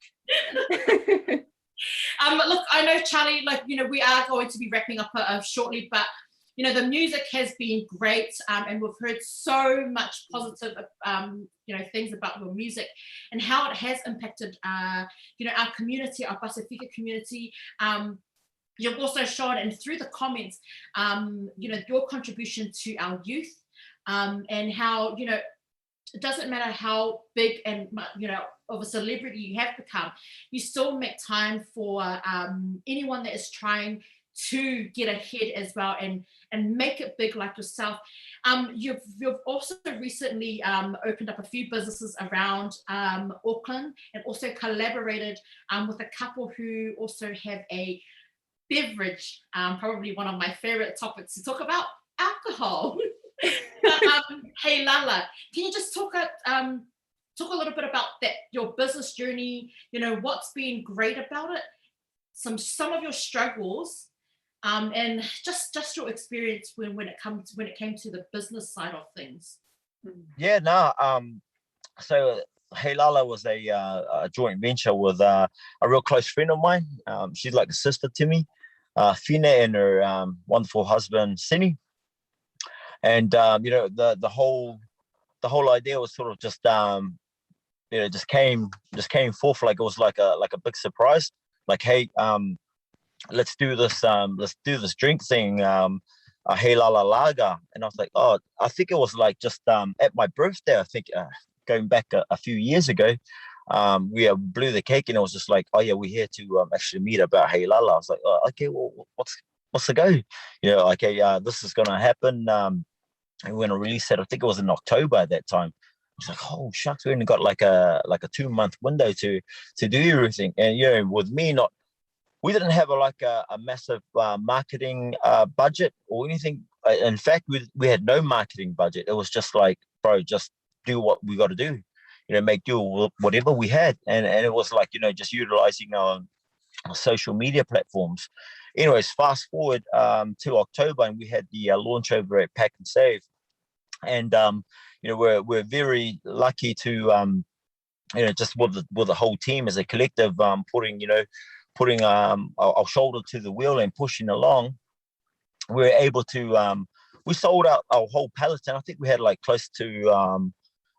Look, I know, Charlie, we are going to be wrapping up shortly, but the music has been great, and we've heard so much positive, things about your music and how it has impacted, our community, our Pasifika community. You've also shown, and through the comments, your contribution to our youth, and how, it doesn't matter how big and, of a celebrity you have become, you still make time for anyone that is trying to get ahead as well and make it big like yourself. You've also recently opened up a few businesses around Auckland, and also collaborated with a couple who also have a beverage, probably one of my favorite topics to talk about, alcohol. Hey Lala, can you just talk a little bit about that, your business journey, what's been great about it, some of your struggles, and just your experience when it came to the business side of things. Yeah, no. So Hey Lala was a joint venture with a real close friend of mine. She's like a sister to me, Fine, and her wonderful husband Sini. And the whole idea was sort of just just came forth like it was like a big surprise. Like, hey, let's do this drink thing, Hey Lala Lager. And I was like, oh, I think it was like just at my birthday, I think, going back a few years ago, we blew the cake, and it was just like, oh yeah, we're here to actually meet about Hey Lala. I was like, oh, okay, well, what's the go? Okay, this is gonna happen. And we're gonna release it. I think it was in October at that time. It's like, oh shucks, we only got like a 2-month window to do everything. And with me we didn't have a massive marketing budget or anything. In fact, we had no marketing budget. It was just like, bro, just do what we got to do. Make do with whatever we had. And it was like, just utilizing our social media platforms. Anyways, fast forward to October, and we had the launch over at Pack and Save. And we're very lucky to just with the whole team as a collective, putting our shoulder to the wheel and pushing along. We're able to we sold out our whole pallet, and I think we had like close to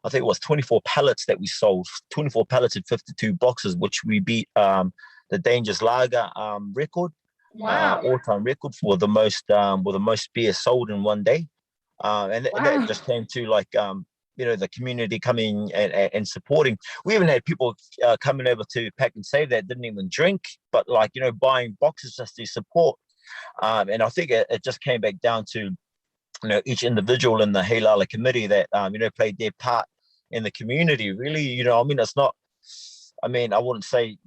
I think it was 24 pallets that we sold, 24 pallets and 52 boxes, which we beat the Dangerous Lager record. Wow. All-time record for the most beer sold in one day. And that just came to like the community coming and supporting. We even had people coming over to Pack and Save that didn't even drink, but buying boxes just to support. And I think it just came back down to each individual in the Hey Lala committee that played their part in the community. Really, it's not. I wouldn't say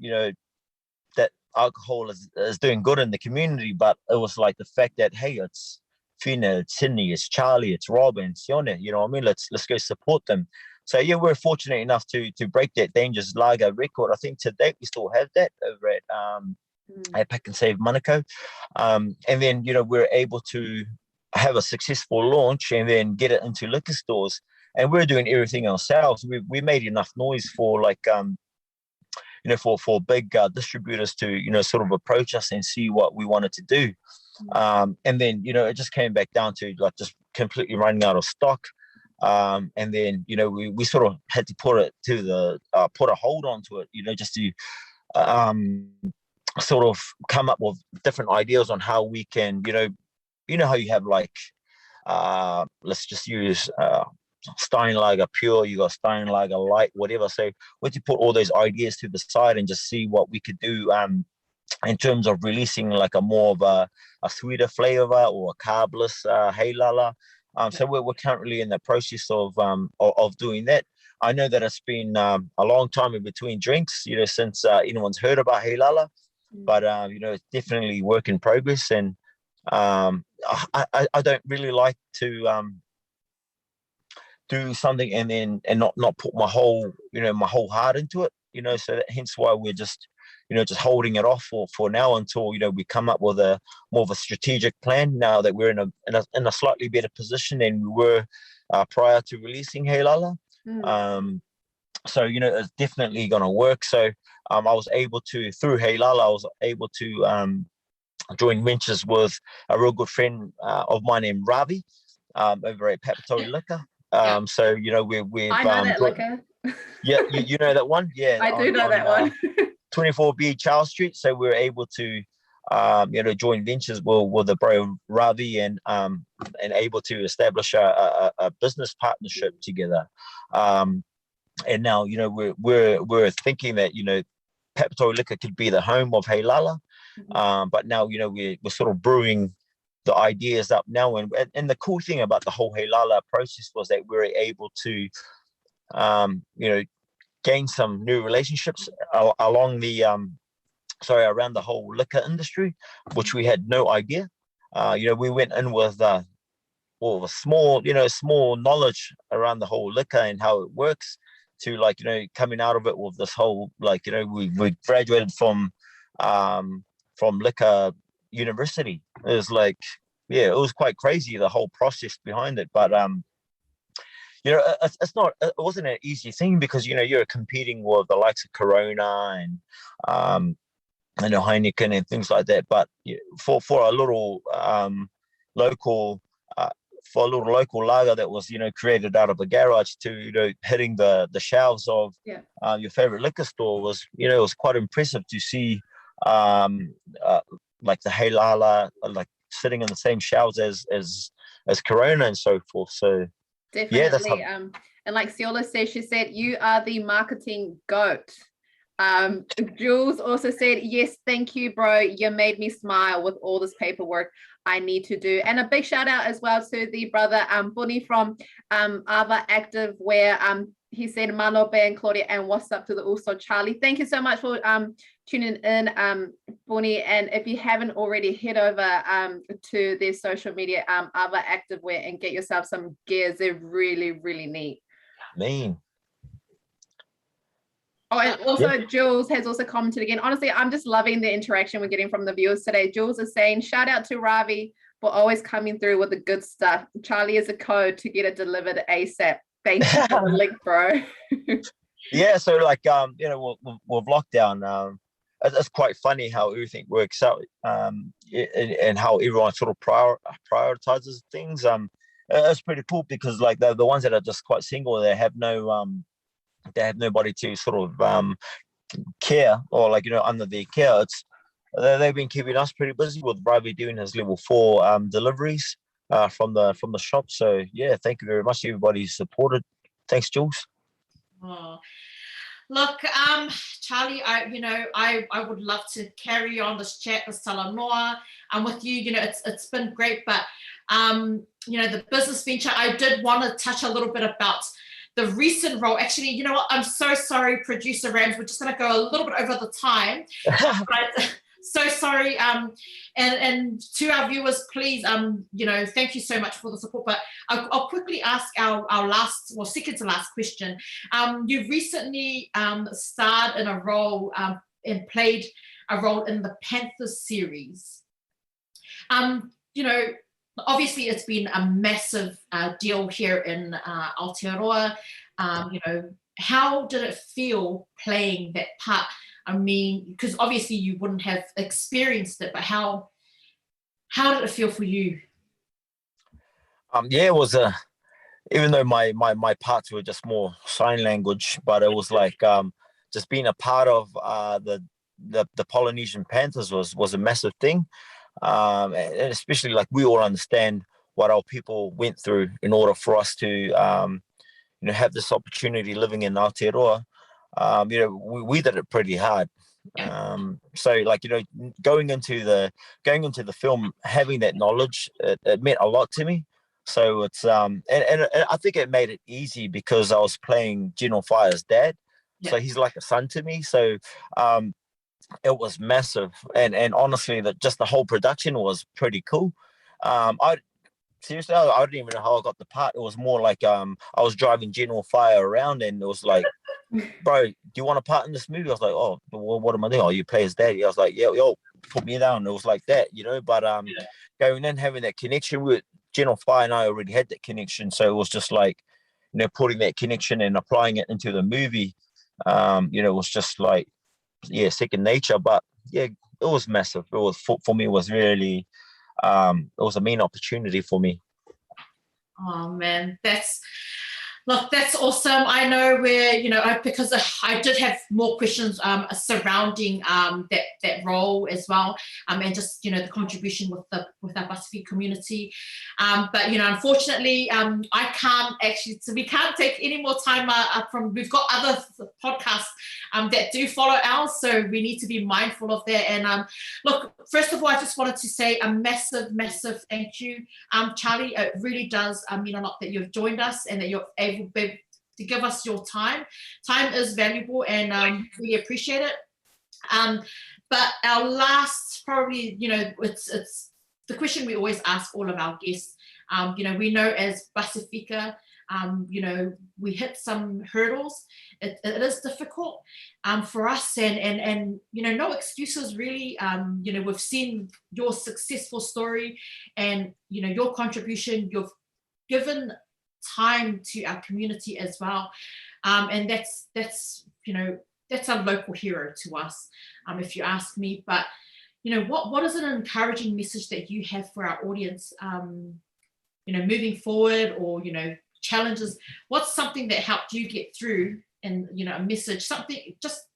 that alcohol is doing good in the community, but it was like the fact that, hey, it's Fina, it's Sydney, it's Charlie, it's Rob, and Sione, you know what I mean? Let's go support them. So yeah, we're fortunate enough to break that dangerous lager record. I think to date we still have that over at Pack and Save Manukau. And then, you know, we're able to have a successful launch and then get it into liquor stores. And we're doing everything ourselves. We made enough noise for like, you know, for big distributors to, you know, sort of approach us and see what we wanted to do. And then, you know, it just came back down to like just completely running out of stock. And then, you know, we sort of had to put a hold onto it, you know, just to sort of come up with different ideas on how we can, you know how you have like, let's just use Steinlager Pure, you got Steinlager Light, whatever. So we had to put all those ideas to the side and just see what we could do in terms of releasing like a more of a sweeter flavor or a carbless Heilala. So we're currently in the process of doing that. I know that it's been a long time in between drinks, you know, since anyone's heard about Heilala, but you know, it's definitely work in progress. And I don't really like to do something and not put my whole heart into it, you know. So hence why we're just, you know, just holding it off for now until, you know, we come up with a more of a strategic plan now that we're in a slightly better position than we were prior to releasing Heilala. So, you know, it's definitely going to work. So I was able to, through Heilala, I was able to join ventures with a real good friend of mine named Ravi over at Papatoi Liquor. So, you know, we've I know that liquor. Yeah, you know that one? Yeah. I do know that one. 24B Charles Street. So we were able to, you know, join ventures with the bro Ravi and able to establish a business partnership together. And now, you know, we're thinking that, you know, Papatoi Liquor could be the home of Heilala. But now, you know, we're sort of brewing the ideas up now. And the cool thing about the whole Heilala process was that we were able to, you know, gain some new relationships along the, around the whole liquor industry, which we had no idea. You know, we went in with, a small knowledge around the whole liquor and how it works, to like, you know, coming out of it with this whole, like, you know, we graduated from liquor university. It was like, yeah, it was quite crazy, the whole process behind it. But you know, it wasn't an easy thing, because, you know, you're competing with the likes of Corona and you know, Heineken and things like that. But for a little local lager that was, you know, created out of a garage to, you know, hitting the shelves of your favorite liquor store was, you know, it was quite impressive to see like the Heilala like sitting on the same shelves as Corona and so forth. So definitely. Yeah, and like Siola said, she said, you are the marketing goat. Jules also said, yes, thank you, bro. You made me smile with all this paperwork I need to do. And a big shout out as well to the brother Bunny from Ava Active, where he said, Malo, Pea and Claudia, and what's up to the also Charlie. Thank you so much for tuning in, Bunny. And if you haven't already, head over to their social media, Ava Activewear, and get yourself some gears. They're really, really neat. Mean. Oh, and also Jules has also commented again. Honestly, I'm just loving the interaction we're getting from the viewers today. Jules is saying, shout out to Ravi for always coming through with the good stuff. Charlie is a code to get it delivered ASAP. Thank you for the link, bro. Yeah, so like, you know, with lockdown, it's quite funny how everything works out, and how everyone sort of prioritizes things. It's pretty cool, because like the ones that are just quite single, they have nobody to sort of care, or like, you know, under their care. They've been keeping us pretty busy, with Ravi doing his level 4 deliveries from the shop. So yeah, thank you very much, everybody who supported. Thanks, Jules. Oh. Look, Charlie, I would love to carry on this chat with Salanoa and with you. You know, it's been great, but you know, the business venture, I did want to touch a little bit about the recent role. Actually, you know what? I'm so sorry, producer Rams. We're just going to go a little bit over the time. But So sorry. And to our viewers, please, thank you so much for the support. But I'll quickly ask our last, well, second to last question. You've recently starred in a role and played a role in the Panthers series. Obviously it's been a massive deal here in Aotearoa. How did it feel playing that part? I mean, because obviously you wouldn't have experienced it, but how did it feel for you? It was even though my parts were just more sign language, but it was like just being a part of the Polynesian Panthers was a massive thing, and especially like we all understand what our people went through in order for us to have this opportunity living in Aotearoa. We did it pretty hard. So like, going into the film, having that knowledge, it meant a lot to me. So it's and I think it made it easy because I was playing General Fire's dad. So he's like a son to me. So it was massive. And honestly, just the whole production was pretty cool. Seriously, I didn't even know how I got the part. It was more like I was driving General Fire around, and it was like, bro, do you want a part in this movie? I was like, oh, well, what am I doing? Oh, you play his daddy. I was like, yo, put me down. It was like that, But going in, having that connection with General Fire, and I already had that connection, so it was just like, putting that connection and applying it into the movie. It was just like, second nature. But yeah, it was massive. It was for me. It was really. It was a main opportunity for me. Oh man, that's awesome. I know where, because I did have more questions surrounding that role as well, and just the contribution with our Pacific community. But unfortunately, I can't actually. So we can't take any more time from. We've got other podcasts that do follow ours, so we need to be mindful of that. And look, first of all, I just wanted to say a massive, massive thank you, Charlie. It really does mean a lot that you've joined us and that you're able to give us your time. Time is valuable, and really appreciate it. But our last, probably, it's the question we always ask all of our guests. We know as Pacifica, we hit some hurdles. It is difficult for us, and no excuses really. We've seen your successful story, and your contribution. You've given time to our community as well, and that's a local hero to us, if you ask me. But what is an encouraging message that you have for our audience, moving forward, or challenges? What's something that helped you get through, and a message, something, just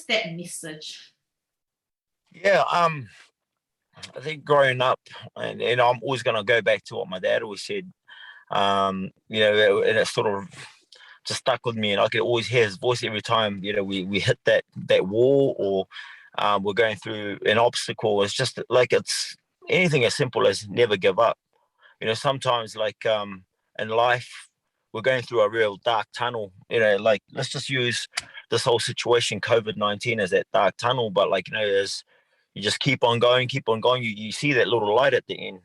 that message? I think growing up, and I'm always going to go back to what my dad always said, and it sort of just stuck with me, and I could always hear his voice every time we hit that wall, or we're going through an obstacle. It's just like, it's anything as simple as never give up. Sometimes, like in life, we're going through a real dark tunnel, like, let's just use this whole situation, COVID-19, as that dark tunnel. But as you just keep on going, you see that little light at the end,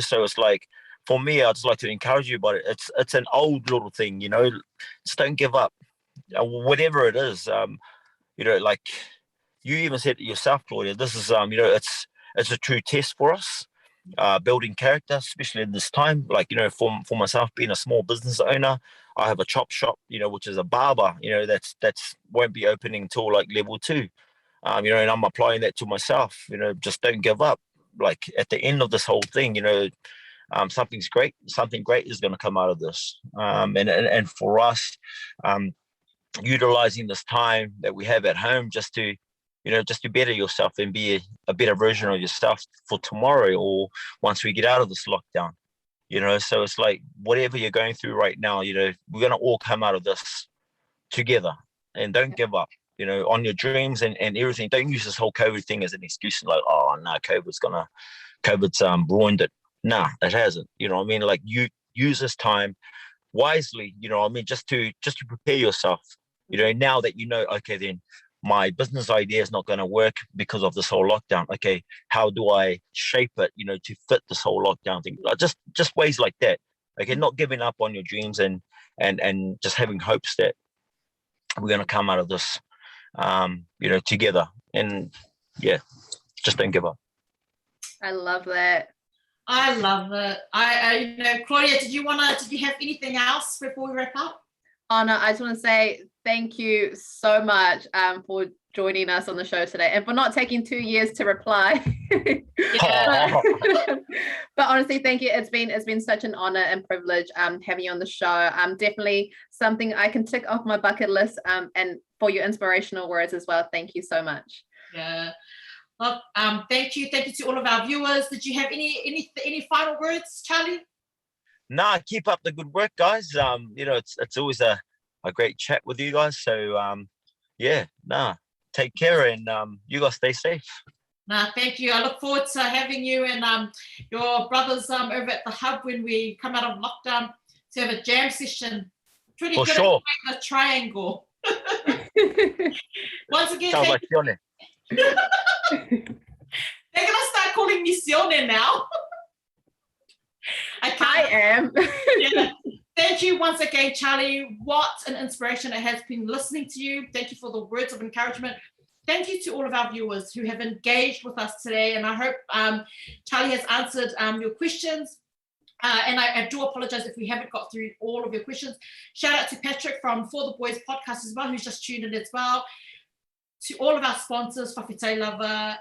so it's like, for me, I'd just like to encourage you, but it's an old little thing, just don't give up, whatever it is. Like you even said it yourself, Claudia, this is, it's a true test for us, building character, especially in this time. Like, for myself, being a small business owner, I have a chop shop, which is a barber, that's won't be opening until like level 2. And I'm applying that to myself, just don't give up. Like, at the end of this whole thing, something great is going to come out of this. And for us, utilizing this time that we have at home just to better yourself and be a better version of yourself for tomorrow, or once we get out of this lockdown, so it's like, whatever you're going through right now, we're going to all come out of this together, and don't give up, on your dreams and everything. Don't use this whole COVID thing as an excuse, like, oh no, COVID's ruined it. Nah, it hasn't. Like, you use this time wisely, just to prepare yourself, now that okay, then my business idea is not going to work because of this whole lockdown. Okay, how do I shape it, to fit this whole lockdown thing? Just ways like that. Okay, not giving up on your dreams and just having hopes that we're going to come out of this, together. And yeah, just don't give up. I love that. I love it. Claudia, did you have anything else before we wrap up? Oh no, I just want to say thank you so much for joining us on the show today and for not taking 2 years to reply. But honestly, thank you. It's been such an honor and privilege having you on the show. Definitely something I can tick off my bucket list, and for your inspirational words as well. Thank you so much. Yeah. Well, thank you to all of our viewers. Did you have any final words, Charlie? Nah, keep up the good work, guys. It's always a great chat with you guys. So take care, and you guys stay safe. Nah, thank you. I look forward to having you and your brothers over at the hub when we come out of lockdown to have a jam session. Pretty For good sure. at the triangle. Once again, sounds like Sione. they're gonna start calling me Sione now. I am. Yeah. Thank you once again, Charlie. What an inspiration it has been listening to you. Thank you for the words of encouragement. Thank you to all of our viewers who have engaged with us today. And I hope Charlie has answered your questions. And I do apologize if we haven't got through all of your questions. Shout out to Patrick from For the Boys Podcast as well, who's just tuned in as well. To all of our sponsors, Whawhitai Lover,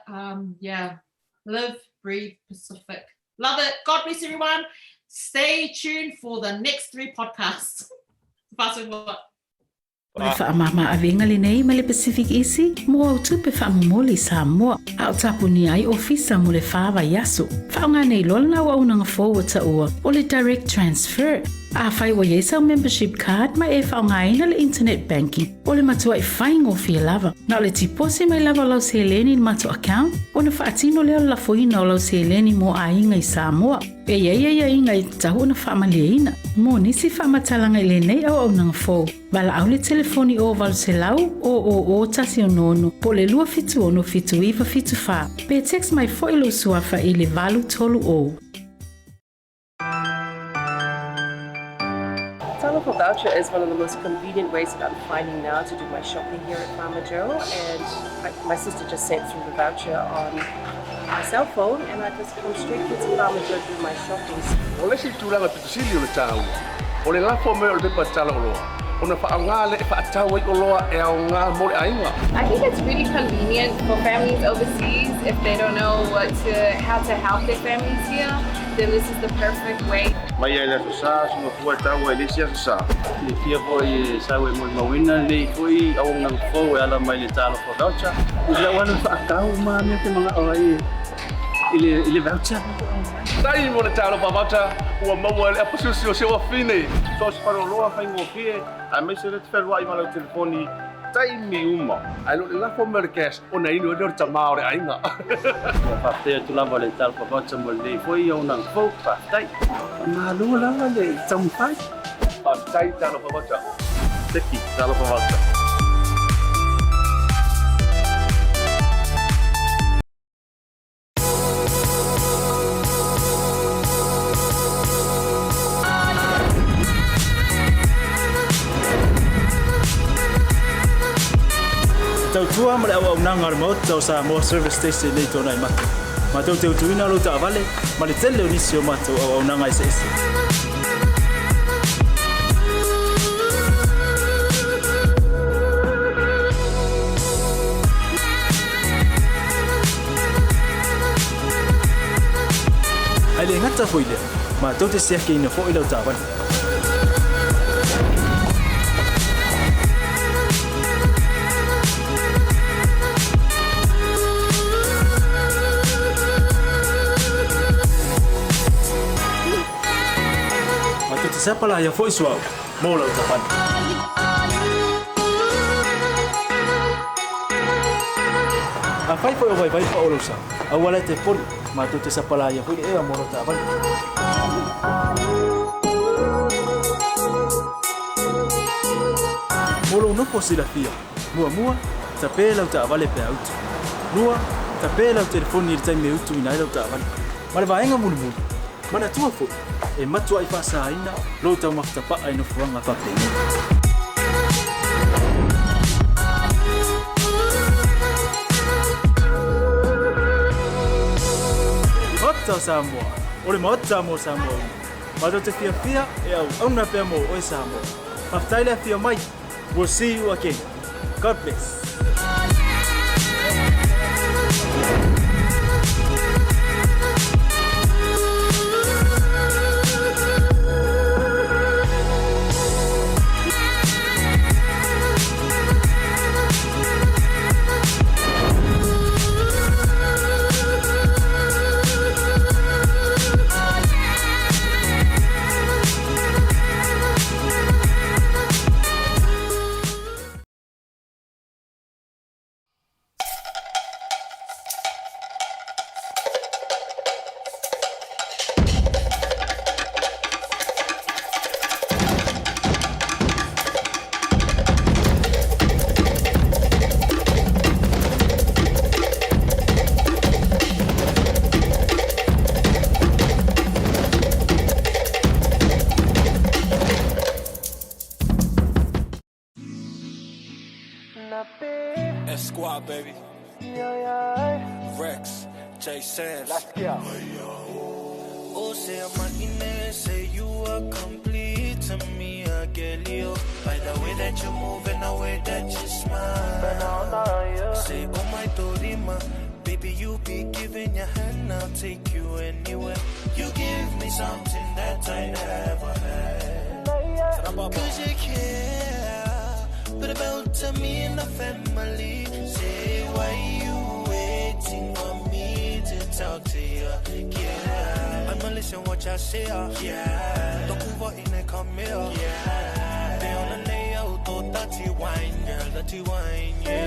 Live, Breathe, Pacific. Love it. God bless everyone. Stay tuned for the next 3 podcasts. O le whaamamaawenga lenei ma le Pacific Isi, mo au tupe whaamumoli Samoa, a o tapuni ai ofisa mo le whaava yaso. Whaonga nei lolna wa unanga forward ta ua, o le direct transfer. A whai wa yesa o membership card mai e whaonga ina le internet banking, o le matua i whaingo fia lava. Na o le tipose mai lava lau se leni ni mato account, o na whaatino leo la foina o lau se leni mo a inga i Samoa. E ia inga i tahu na whaamaleina. Mo nisi whaamatalanga i lenei au nanga fo. Wala au le telefoni o walu se lau o tasi o nono. Po le lua fitu ono fitu iwa fitu wha. Pe text mai fo ilo suafa i le valu tolu o. Telephone voucher is one of the most convenient ways that I'm finding now to do my shopping here at Farmer Joe, and my sister just sent through the voucher on my cell phone, and I just come straight here to Farmer Joe to do my shopping. O le si tūranga pitusili o le tāua. O le lafo me o le pepa tala o loa. O na whaanga le whaatau i o loa e au ngā mo le ainga. I think it's really convenient for families overseas if they don't know how to help their families here. Then this is the perfect way. Mai ai le sa sunga fua tau e le sia sa. Le fia foi sa we mo mawina le foi au nga fo e ala mai le talo for voucher. Le wana whaatau ma me te mga oi ile voucher. Tai mo le talo pa voucher ua maua le apususi o sewa fine. So se paro loa whaingo fie, a me se le te whelua i mana o telefoni tai mi uma. Ai lo le lafo me le cash o na inu e leo tamao le ainga. Whaatea tu lava le talo for voucher mo le foi au nga fo whaatai. Ma lua lava le taumwhai. Tai talo pa voucher. Teki talo pa voucher. Tautua ma le au nanga remote tau sa mo service station nei tōna i matu. Ma tau te utuina lo ta avale, ma le tele o nisi o matu au nanga i se isi. Ai le ngata fo ile, ma tau te seake ina fo ila o ta avale. Siapa lah yang voice wow, mau lah ucapan. Apa itu yang baik pak urusan? Awalnya telepon, matu tu siapa lah yang voice mau lah ucapan. Mulu no posilah dia, mua tapela uta vale pe out. Rua, tapela uta telefoni le taimi utu ina ila uta vale. Ma le vaenga mulu. Mana tua fo. E matua I whasa ina, lo tau makitapa ai no fuanga whapeni. Hota Samoa, ole mota mo Samoa. Mado te fia e au na pe mo o Samoa. Maftaile fia mai. We'll see you again. God bless. Squad, baby. Rex, J Sands. Oh, say I'm say you are complete to me, I get you. By the way that you move and the way that you smile. Say, oh my Dorima, baby, you be giving your hand, I'll take you anywhere. You give me something that I never had. Cause you care, but about to me and the family. Say, why you waiting on me to talk to you? Yeah, I'ma listen what y'all say. Yeah, don't move on in and come here. Yeah, they on the nail, dirty wine, girl, dirty wine, yeah.